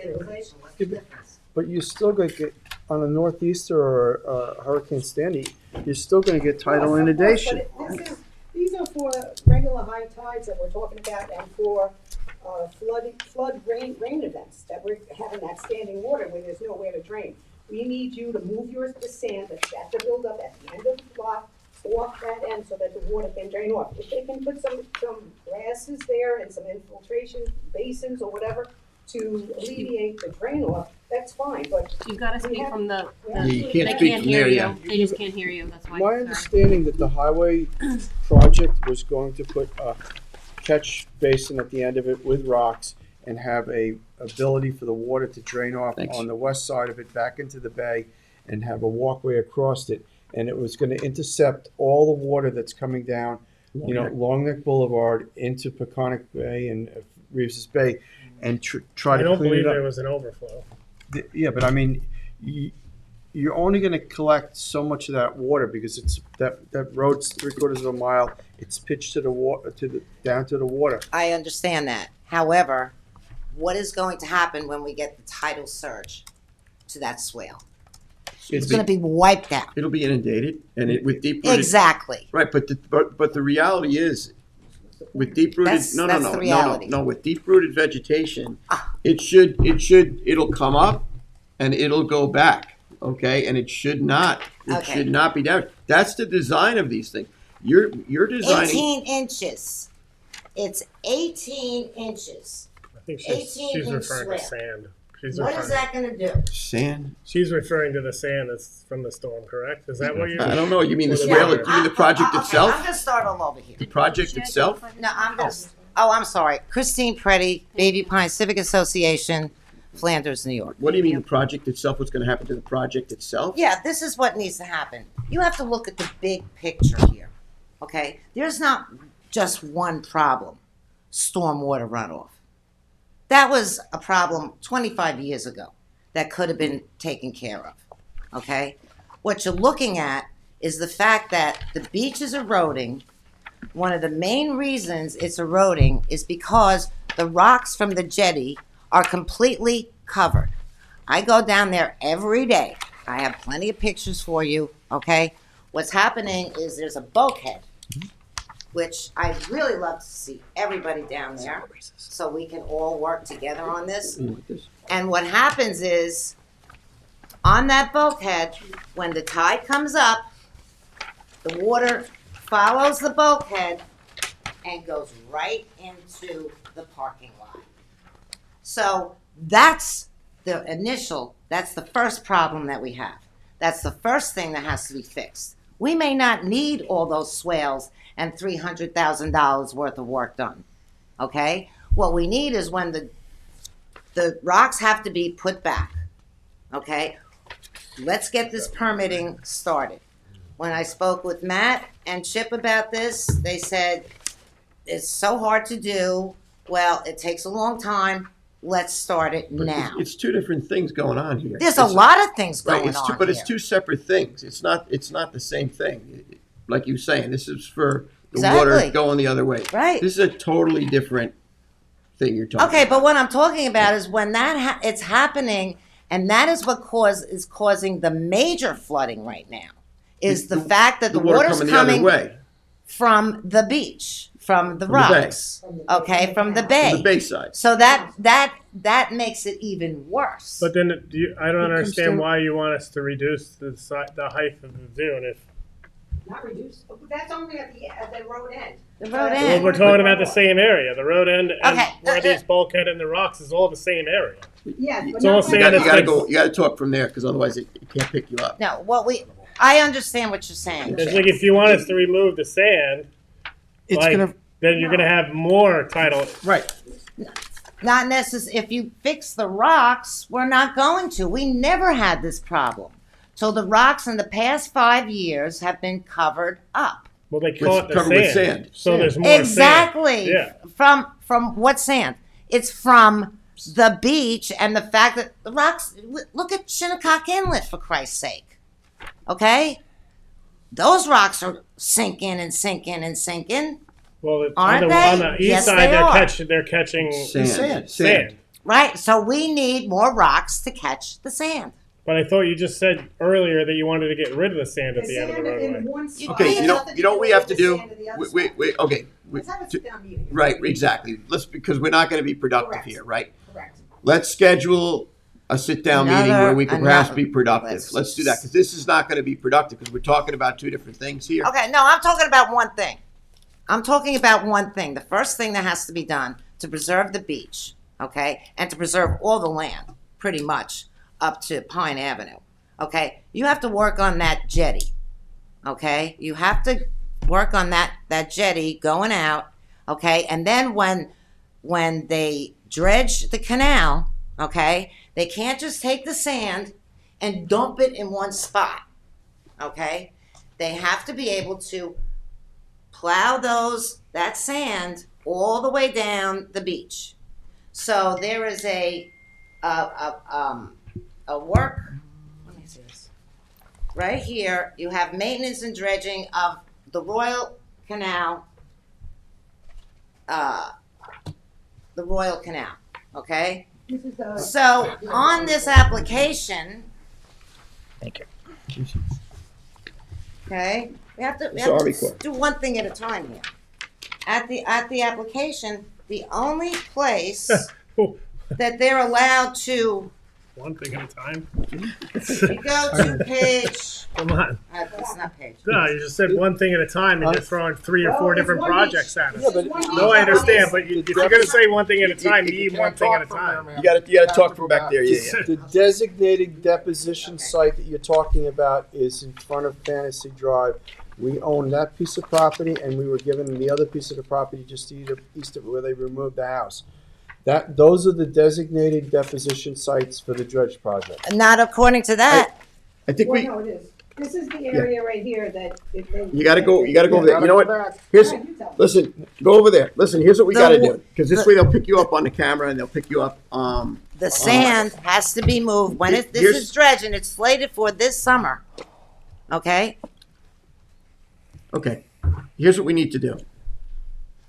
But you're still going to get, on a northeaster or Hurricane Sandy, you're still going to get tidal inundation. But these are for regular high tides that we're talking about, and for flood rain events that we're having that standing water when there's nowhere to drain. We need you to move the sand that's at the buildup at the end of the block off that end so that the water can drain off. If they can put some grasses there and some infiltration basins or whatever to alleviate the drain off, that's fine, but. You've got to speak from the You they can't speak can't from hear there, you. yeah. They just can't hear you. That's why. My Sorry. understanding that the highway project was going to put a catch basin at the end of it with rocks, and have a ability for the water to drain off Thanks. on the west side of it back into the bay and have a walkway across it. And it was gonna intercept all the water that's coming down, Long Neck Boulevard into Peconic Bay and Reeves's Bay and try I to don't clean believe it up. there was an overflow. Yeah, but I mean, you're only gonna collect so much of that water because it's, that road's 3/4 of a mile. It's pitched to the water, down to the water. I understand that. However, what is going to happen when we get the tidal surge to that swale? It's going to be wiped out. It'll be inundated, and with deep-rooted. Exactly. Right, but the reality is, with deep-rooted, That's the reality. no, with deep-rooted vegetation, it'll come up, and it'll go back, okay, and it should not be damaged. That's the design of these things. You're designing. 18 inches. It's 18 inches. I think 18 she's inch referring to swale. sand. What is that going to do? Sand. She's referring to the sand that's from the storm, correct? Is that what you're? I don't know. You mean the Yeah. swale? You mean the project Okay, itself? I'm going to start all over here. The project itself? No, I'm going to. Oh, I'm sorry. Christine Preddy, Baby Pine Civic Association, Flanders, New York. What do you mean the project itself? What's going to happen to the project itself? Yeah, this is what needs to happen. You have to look at the big picture here, okay? There's not just one problem, stormwater runoff. That was a problem 25 years ago that could have been taken care of, okay? What you're looking at is the fact that the beach is eroding. One of the main reasons it's eroding is because the rocks from the jetty are completely covered. I go down there every day. I have plenty of pictures for you, okay? What's happening is there's a bulkhead, which I'd really love to see everybody down there so we can all work together on this. And what happens is, on that bulkhead, when the tide comes up, the water follows the bulkhead and goes right into the parking lot. So that's that's the first problem that we have. That's the first thing that has to be fixed. We may not need all those swales and $300,000 worth of work done, okay? What we need is when the rocks have to be put back, okay? Let's get this permitting started. When I spoke with Matt and Chip about this, they said, it's so hard to do. Well, it takes a long time. Let's start it But now. It's two different things going on here. There's a lot of things Right, going on but here. it's two separate things. It's not the same thing. Like you're saying, this is for the Exactly. water going the other way. Right. This is a totally different thing you're talking Okay, about. but what I'm talking about is when it's happening, and that is what is causing the major flooding right now, is the fact that the water water's coming the other coming way. from the beach, from the From the bay. rocks, okay, from the bay. From the bayside. So that makes it even worse. But then I don't comes understand down- why you want us to reduce the height of the dune if. Not reduce. That's only at the road end. The road Well, end. we're talking about the same area. The road end and Okay, where these bulkhead and the rocks is all the same area. Yes, It's all You sand. gotta talk from there, because otherwise it can't pick you up. No, I understand what you're saying. It's like if you want us to remove the sand, It's like, gonna, then you're gonna have more tidal. Right. Not necessarily. If you fix the rocks, we're not going to. We never had this problem. So the rocks in the past 5 years have been covered up. Well, they call it the covered with sand. So there's more Exactly. sand. Yeah. From what sand? It's from the beach and the fact that the rocks. Look at Shinnecock Inlet, for Christ's sake. Okay, those rocks are sinking and sinking and sinking. Well, Aren't on they? the east Yes, side, they they're are. catching Sand. sand. Right. So we need more rocks to catch the sand. But I thought you just said earlier that you wanted to get rid of the sand at the end of the roadway. Okay, you know what we have to do? Okay. Let's have a sit-down meeting. Right, exactly. Because we're not gonna be productive Correct. here, right? Correct. Let's schedule a sit-down meeting where we can perhaps be productive. Let's do that, because this is not gonna be productive, because we're talking about two different things here. Okay. No, I'm talking about one thing. I'm talking about one thing. The first thing that has to be done to preserve the beach, okay, and to preserve all the land, pretty much, up to Pine Avenue, okay? You have to work on that jetty, okay? You have to work on that jetty going out, okay? And then when they dredge the canal, okay? They can't just take the sand and dump it in one spot, okay? They have to be able to plow that sand all the way down the beach. So there is a work, let me see this. Right here, you have maintenance and dredging of the Royal Canal, okay? So on this application, Thank you. okay, we have to Sorry, Cora. do one thing at a time here. At the application, the only place that they're allowed to One thing at a time. you go to page. Come on. That's not page. No, you just said one thing at a time, and you're throwing 3 or 4 it's different one projects at us. Yeah, but No, I understand, but if you're gonna say one thing at a time, you need one thing at a time. You gotta talk from back there, yeah. The designated deposition site that you're talking about is in front of Fantasy Drive. We own that piece of property, and we were given the other piece of the property just east of where they removed the house. Those are the designated deposition sites for the dredge project. Not according to that. I think Well, we, no, it is. This is the area right here that. you gotta go over there. You know what? Here's, listen, go over there. Listen, here's what we gotta do. Cause this way they'll pick you up on the camera and they'll pick you up, The sand has to be moved when this Here's- is dredged, and it's slated for this summer. Okay? okay. Here's what we need to do.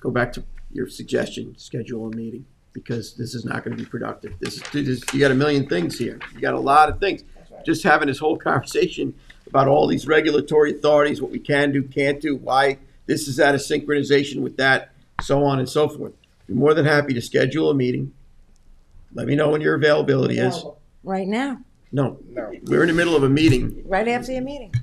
Go back to your suggestion, schedule a meeting, because this is not gonna be productive. You got a million things here. You got a lot of things. Just having this whole conversation about all these regulatory authorities, what we can do, can't do, why this is out of synchronization with that, so on and so forth. Be more than happy to schedule a meeting. Let me know when your availability is. Right now. No, No. we're in the middle of a meeting. Right after your meeting.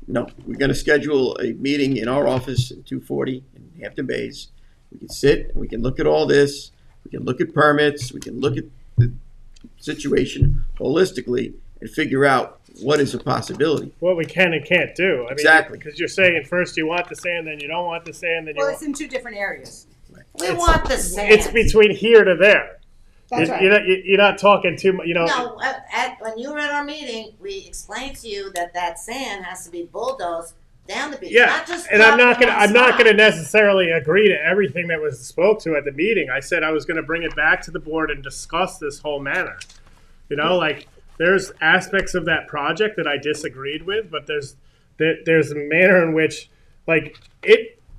No, we're gonna schedule a meeting in our office at 240 in Hampton Bays. We can sit, and we can look at all this, we can look at permits, we can look at the situation holistically and figure out what is a possibility. What we can and can't do. I mean, Exactly. because you're saying first you want the sand, then you don't want the sand, then you Well, want. it's in 2 different areas. We want the sand. It's between here to there. That's You're right. you're not talking too much, you know. No, when you were at our meeting, we explained to you that sand has to be bulldozed down the beach. Yeah, not just and I'm not dumped in gonna one I'm not spot. gonna necessarily agree to everything that was spoke to at the meeting. I said I was gonna bring it back to the board and discuss this whole matter. You know, like there's aspects of that project that I disagreed with, but there's a manner in which, like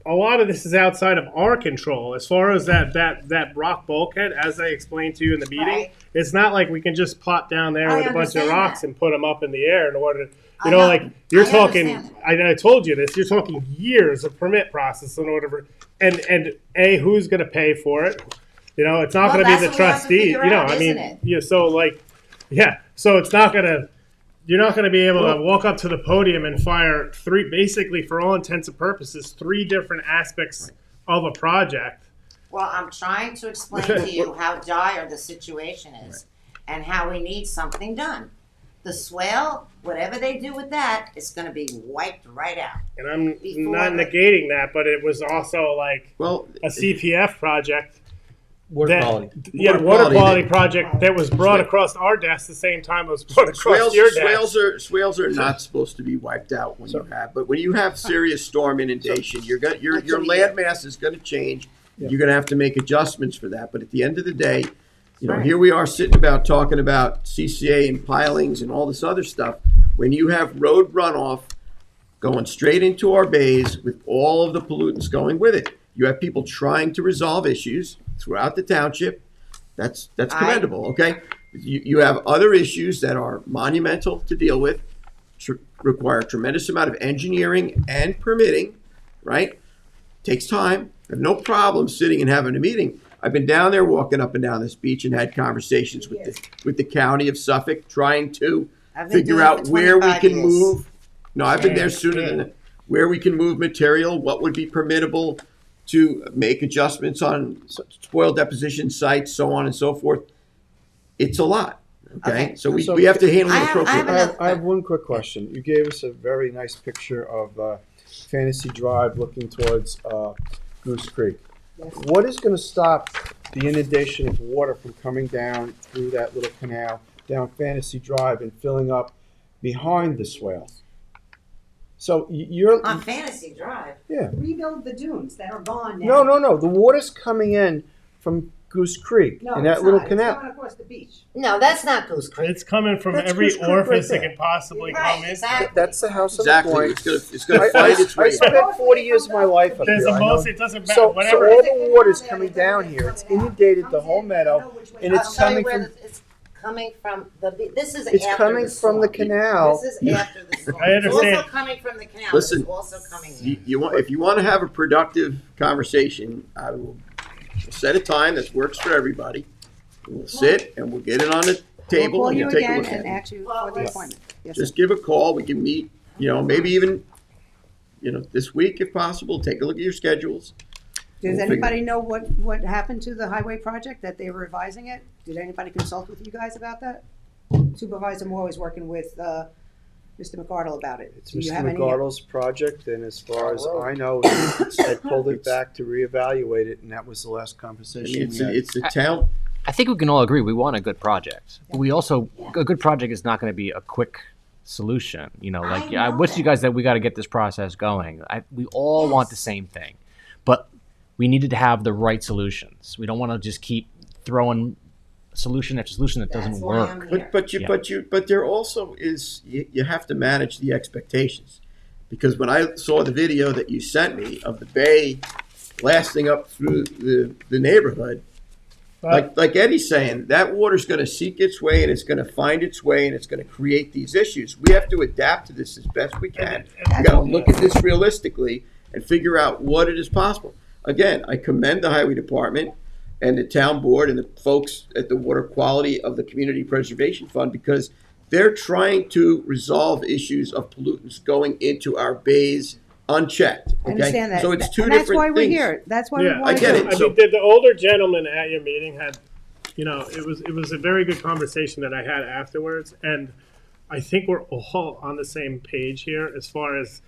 a lot of this is outside of our control. As far as that rock bulkhead, as I explained to you in the meeting, Right. it's not like we can just plop down there I with a bunch of understand rocks that. and put them up in the air in order to, I you know, know. like you're I talking. understand I told you this. You're talking years of permit process in order for, and who's going to pay for it? You know, it's not Well, going to be the that's what we have to trustee. figure You know, out, I mean, isn't it? yeah. So like, yeah. So it's not going to. You're not going to be able to walk up to the podium and fire basically for all intents and purposes, 3 different aspects of a project. Well, I'm trying to explain to you how dire the situation is and how we need something done. The swale, whatever they do with that, is going to be wiped right out. And I'm Before not the- negating that, but it was also like Well, a CPF project. Water that- quality. Yeah, Water water quality quality that- project that was brought across our desk the same time it was brought across your desk. swales are not supposed to be wiped out when you have, but when you have serious storm inundation, your land mass is gonna change. You're gonna have to make adjustments for that, but at the end of the day, you know, here we are sitting about talking about CCA and pilings and all this other stuff. When you have road runoff going straight into our bays with all of the pollutants going with it, you have people trying to resolve issues throughout the township. That's commendable, okay? You have other issues that are monumental to deal with, require a tremendous amount of engineering and permitting, right? Takes time. I have no problem sitting and having a meeting. I've been down there walking up and down this beach and had conversations with the county of Suffolk, trying to I've been figure doing it out for where we 25 can years. move. No, I've been there sooner Yeah. than that. Where we can move material, what would be permittable to make adjustments on soil deposition sites, so on and so forth. It's a lot, okay? Okay. So we have to handle I it have- appropriately. I have one quick question. You gave us a very nice picture of Fantasy Drive looking towards Goose Creek. What is going to stop the inundation of water from coming down through that little canal, down Fantasy Drive and filling up behind the swales. So you're, On Fantasy Drive. yeah. Rebuild the dunes that are gone now. No, the water's coming in from Goose Creek No, in that it's little not. canal. It's going across the beach. No, that's not Goose Creek. It's coming from That's every Goose Creek orifice right it there. can possibly Right, come in. exactly. That's the house on Exactly, the point. it's gonna find its I way. spent 40 years of my life up There's here. a I know. most, it doesn't matter, So whatever. all the water's coming down here. It's inundated the whole meadow, and it's I'll tell you coming where from. it's coming from. This is It's after coming the from the storm. canal. This is after the storm. I understand. It's also coming from the canal. Listen, It's also coming You, in. you want, if you want to have a productive conversation, I will set a time that works for everybody. We'll sit and we'll get it on the table We'll call and you we'll take a again look at and it. ask you for the appointment. Yes, sir. Just give a call, we can meet, maybe even, this week if possible, take a look at your schedules. Does We'll anybody know what happened to the highway project, that they were revising it? Did anybody consult with you guys about that? Supervisor Moore was working with, Mr. McArdle about it. It's Do you Mr. have any- McArdle's project, and as far as I know, I pulled it back to reevaluate it, and that was the last I conversation mean, we had. it's a town, I think we can all agree we want a good project. But we also, a good project is not going to be a quick solution. I know wish that. you guys that we got to get this process going. We all want the same thing, but we needed to have the right solutions. We don't want to just keep throwing solution after solution that doesn't That's why work. I'm here. but there also is, you have to manage the expectations. Because when I saw the video that you sent me of the bay blasting up through the neighborhood, like Eddie's saying, that water's gonna seek its way and it's gonna find its way and it's gonna create these issues. We have to adapt to this as best we can. We gotta look at this realistically and figure out what it is possible. Again, I commend the highway department and the town board and the folks at the Water Quality of the Community Preservation Fund because they're trying to resolve issues of pollutants going into our bays unchecked. I Okay? understand that. So it's two And different that's why we're things. here. That's why we Yeah, want to I get do it. I mean, the older gentleman at your meeting had, it was a very good conversation that I had afterwards, and I think we're all on the same page here as far as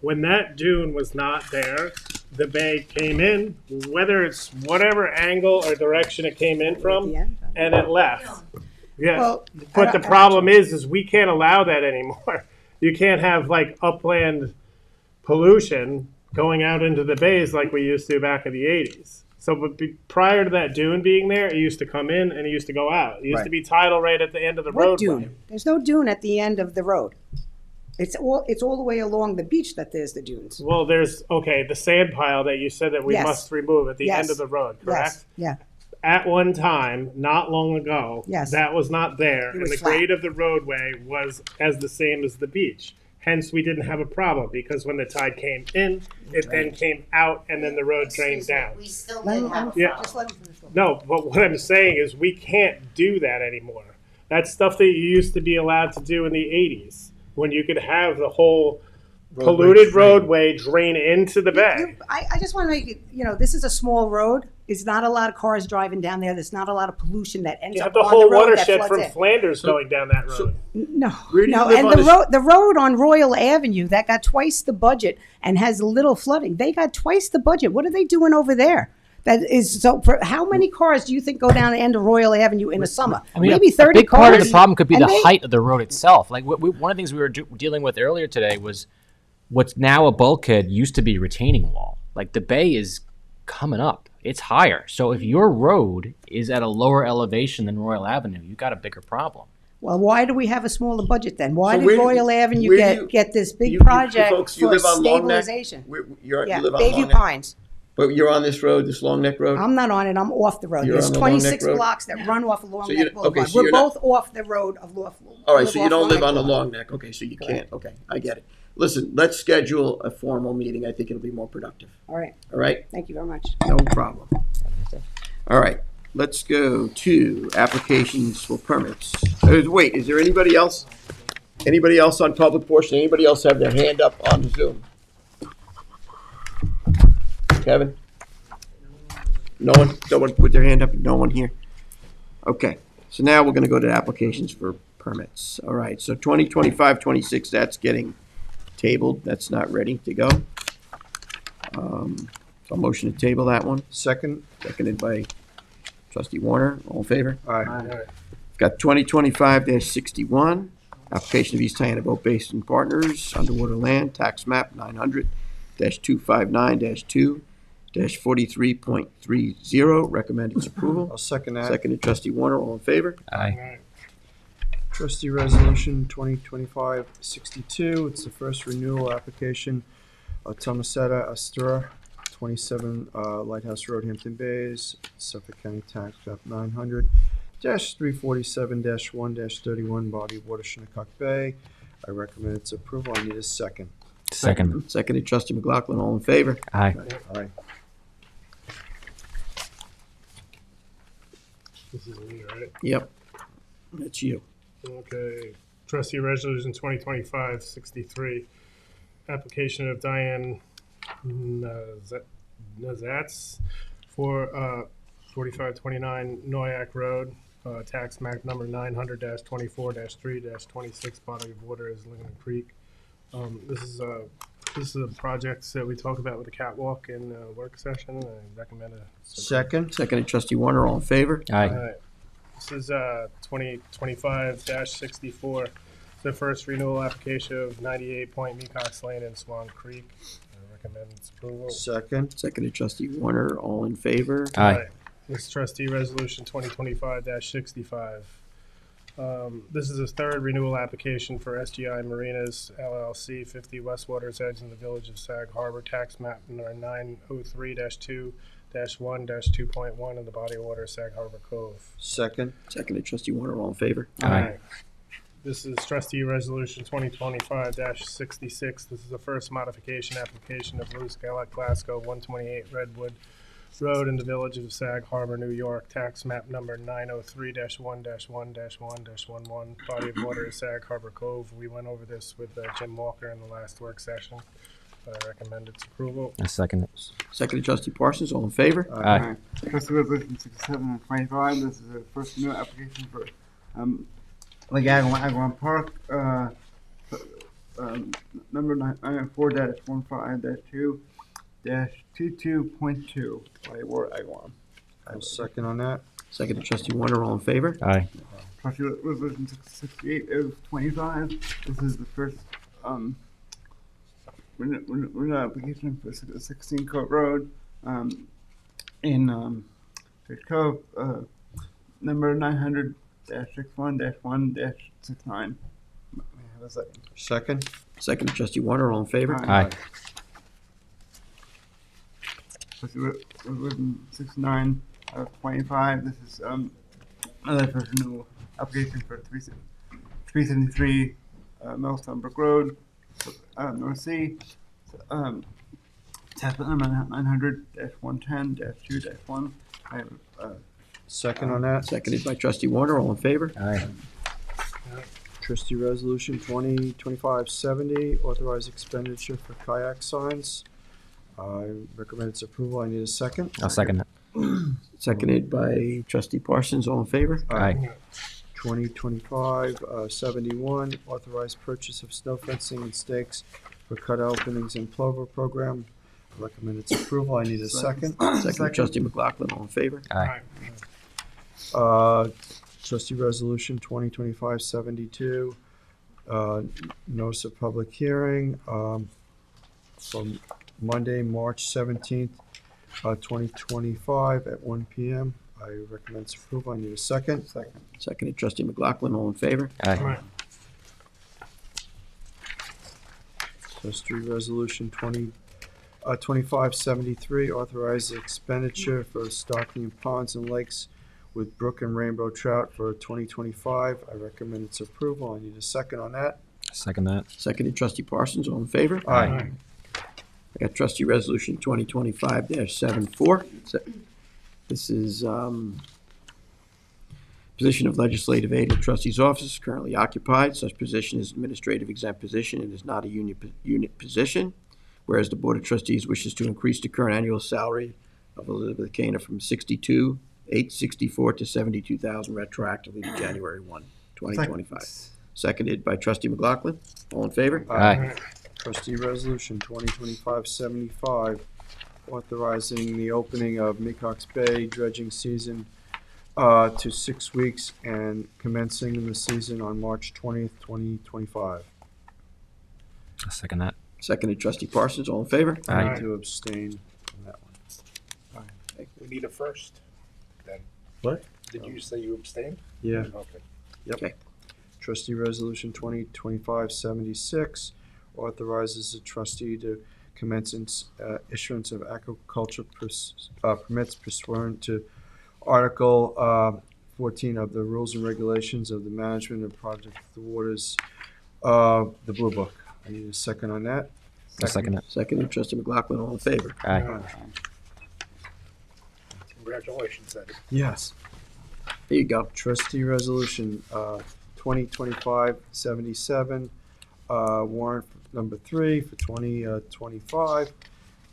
when that dune was not there, the bay came in, whether it's whatever angle or direction it came in from, and it left. Yeah, Well, but the problem is we can't allow that anymore. You can't have like upland pollution going out into the bays like we used to back in the 80s. So prior to that dune being there, it used to come in and it used to go out. It used to be tidal right at the end of the What roadway. dune? There's no dune at the end of the road. It's all the way along the beach that there's the dunes. Well, there's, the sand pile that you said that we Yes. must remove at the Yes. end of the road, correct? Yes, yeah. At one time, not long ago, Yes. that was not there, and was the flat. grade of the roadway was as the same as the beach. Hence, we didn't have a problem because when the tide came in, it then came out, and then the road drained down. We still Let did him- have a Yeah. problem. Just let him finish. No, but what I'm saying is we can't do that anymore. That's stuff that you used to be allowed to do in the 80s when you could have the whole polluted roadway drain into the bay. I just want to make it, this is a small road. It's not a lot of cars driving down there. There's not a lot of pollution that ends You up have the on whole the road that watershed floods from in. Flanders going down that road. No, Where do you no, live and on this- the road on Royal Avenue that got twice the budget and has a little flooding. They got twice the budget. What are they doing over there? That is so. How many cars do you think go down the end of Royal Avenue in the summer? I mean, Maybe a 30 big cars. part of the problem could be And the they- height of the road itself. Like one of the things we were dealing with earlier today was what's now a bulkhead used to be retaining wall. Like the bay is coming up; it's higher. So if your road is at a lower elevation than Royal Avenue, you got a bigger problem. Well, why do we have a smaller budget then? Why So did where do- Royal Avenue where do you- get this big you project folks, you for live on Long Neck? stabilization? You Yeah, live on Bayview Long Neck? Pines. But you're on this road, this Long Neck Road? I'm not on it. I'm off the road. You're There's on the Long Neck 26 Road? blocks that run off of Long So you- Neck okay, Boulevard. so We're you're not- both off the road of All right, live so you off don't Long live Neck on the Boulevard. Long Neck. Okay, so you can't. Okay, I get it. Listen, let's schedule a formal meeting. I think it'll be more productive. All right. All right? Thank you very much. No problem. All right, let's go to applications for permits. Wait, is there anybody else? Anybody else on public portion? Anybody else have their hand up on Zoom? Kevin? No one? No one put their hand up? No one here? Okay, so now we're gonna go to applications for permits. All right, so 2025-26, that's getting tabled. That's not ready to go. So motion to table that one, Second, seconded by Trustee Warner, all in favor? Aye. Alright. Got 2025-61, application of East Hyannis Boat Basin Partners, Underwater Land, tax map 900-259-2-43.30, recommend its approval. I'll second that. Seconded trustee Warner, all in favor? Aye. Alright. Trustee Resolution 2025-62, it's the first renewal application of Tomasetta Astura, 27 Lighthouse Road, Hampton Bays, Suffolk County Tax Map 900-347-1-31, body of water, Shinnecock Bay. I recommend its approval. I need a second. Second. Seconded trustee McLaughlin, all in favor? Aye. Aye. This is me, right? Yep, that's you. Okay, trustee resolution 2025-63, application of Diane Nazats for 4529 Noyak Road, tax map number 900-24-3-26, body of water is Laguna Creek. This is a project that we talked about with the catwalk in work session, and I recommend a Second. Seconded trustee Warner, all in favor? Aye. Alright. This is 2025-64. It's the first renewal application of 98 Point Mecox Lane in Swan Creek. I recommend its approval. Second. Seconded trustee Warner, all in favor? Aye. Alright. This is trustee resolution 2025-65. This is a third renewal application for SGI Marinas LLC, 50 West Waters Edge in the Village of Sag Harbor, tax map number 903-2-1-2.1 in the body of water, Sag Harbor Cove. Second. Seconded trustee Warner, all in favor? Aye. This is trustee resolution 2025-66. This is the first modification application of Louis Glasgow, 128 Redwood Road in the Village of Sag Harbor, New York, tax map number 903-1-1-1-11, body of water is Sag Harbor Cove. We went over this with Jim Walker in the last work session. I recommend its approval. I second it. Seconded trustee Parsons, all in favor? Aye. Trustee Resolution 67 and 25, this is a first new application for, Lake Agawam Park, number 994-15-2-22.2, by Ward Agawam. I'll second on that. Seconded trustee Warner, all in favor? Aye. Trustee Resolution 68 is 25, this is the first, renewal application for 16 Court Road, in, Fish Cove, number 900-61-1-69. May I have a second? Second. Seconded trustee Warner, all in favor? Aye. Trustee Resolution 69 of 25, this is, another first renewal application for 373 Millstone Brook Road, North Sea, tax number 900-110-2-1. I have, Second on that. Seconded by trustee Warner, all in favor? Aye. Trustee Resolution 2025-70, authorized expenditure for kayak signs. I recommend its approval. I need a second. I'll second it. Seconded by trustee Parsons, all in favor? Aye. 2025-71, authorized purchase of snow fencing and stakes for cut openings in Plover program. I recommend its approval. I need a second. Seconded trustee McLaughlin, all in favor? Aye. Trustee Resolution 2025-72, notice of public hearing from Monday, March 17th, 2025 at 1 p.m. I recommend its approval. I need a second. Seconded trustee McLaughlin, all in favor? Aye. Trustee Resolution 25-73, authorized expenditure for stocking ponds and lakes with brook and rainbow trout for 2025. I recommend its approval. I need a second on that. Second that. Seconded trustee Parsons, all in favor? Aye. I got trustee resolution 2025-74. This is position of legislative aid in trustee's office, currently occupied. Such position is administrative exempt position and is not a unit position. Whereas the Board of Trustees wishes to increase the current annual salary of Elizabeth Kana from $62,864 to $72,000 retroactively to January 1, 2025. Seconded by trustee McLaughlin. All in favor? Aye. Trustee Resolution 2025-75, authorizing the opening of Mecox Bay dredging season to 6 weeks and commencing in the season on March 20th, 2025. I'll second that. Seconded trustee Parsons, all in favor? I Aye. need to abstain from that one. We need a first, then. What? Did you say you abstained? Yeah. Okay. Okay. Trustee Resolution 2025-76 authorizes the trustee to commence issuance of agriculture permits pursuant to Article 14 of the Rules and Regulations of the Management of Project the Waters, the Blue Book. I need a second on that. I'll second that. Seconded trustee McLaughlin, all in favor? Aye. Congratulations, Eddie. Yes. There you go. Trustee Resolution 2025-77, warrant number 3 for 2025.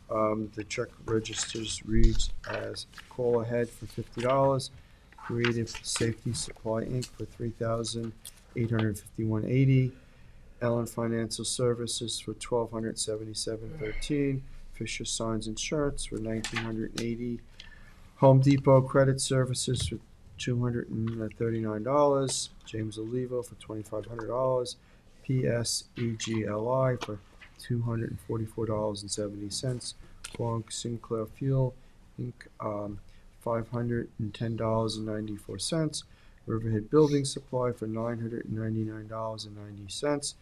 The check registers reads as call ahead for $50, Creative Safety Supply Inc. for $3,851.80, Ellen Financial Services for $1,277.13, Fisher Signs Insurance for $1,980, Home Depot Credit Services for $239, James Olivo for $2,500, PSEGLI for $244.70, Quonk Sinclair Fuel Inc., $510.94, Riverhead Building Supply for $999.90,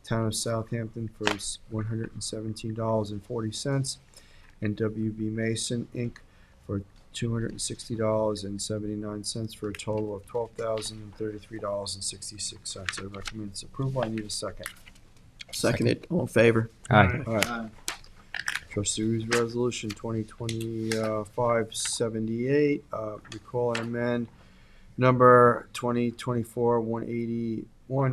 Town of Southampton for $117.40, and WB Mason Inc. for $260.79 for a total of $12,033.66. I recommend its approval. I need a second. Seconded, all in favor? Aye. All right. Trustees Resolution 2025-78, recall and amend number 2024-181,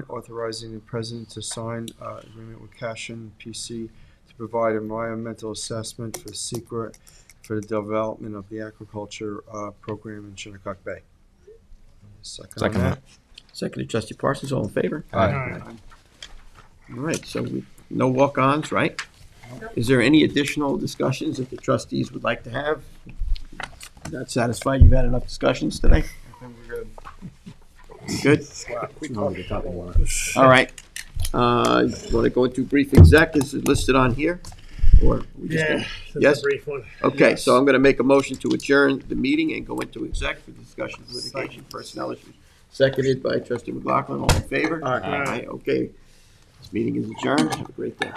authorizing the president to sign agreement with Cashin PC to provide environmental assessment for secret for the development of the agriculture program in Shinnecock Bay. Second on Second that. Seconded trustee Parsons, all in favor? Aye. All right, so no walk-ons, right? Is there any additional discussions that the trustees would like to have? Not satisfied you've had enough discussions today? I think we're good. Good? Wow, we No, talked the top a one. lot. All right. Want to go into brief exec, is it listed on here? Or we just Yeah, that's Yes? a brief one. Okay, Yes. so I'm going to make a motion to adjourn the meeting and go into exec for discussion of litigation, personnel issues. Seconded by trustee McLaughlin, all in favor? Aye. Okay. This meeting is adjourned. Have a great day.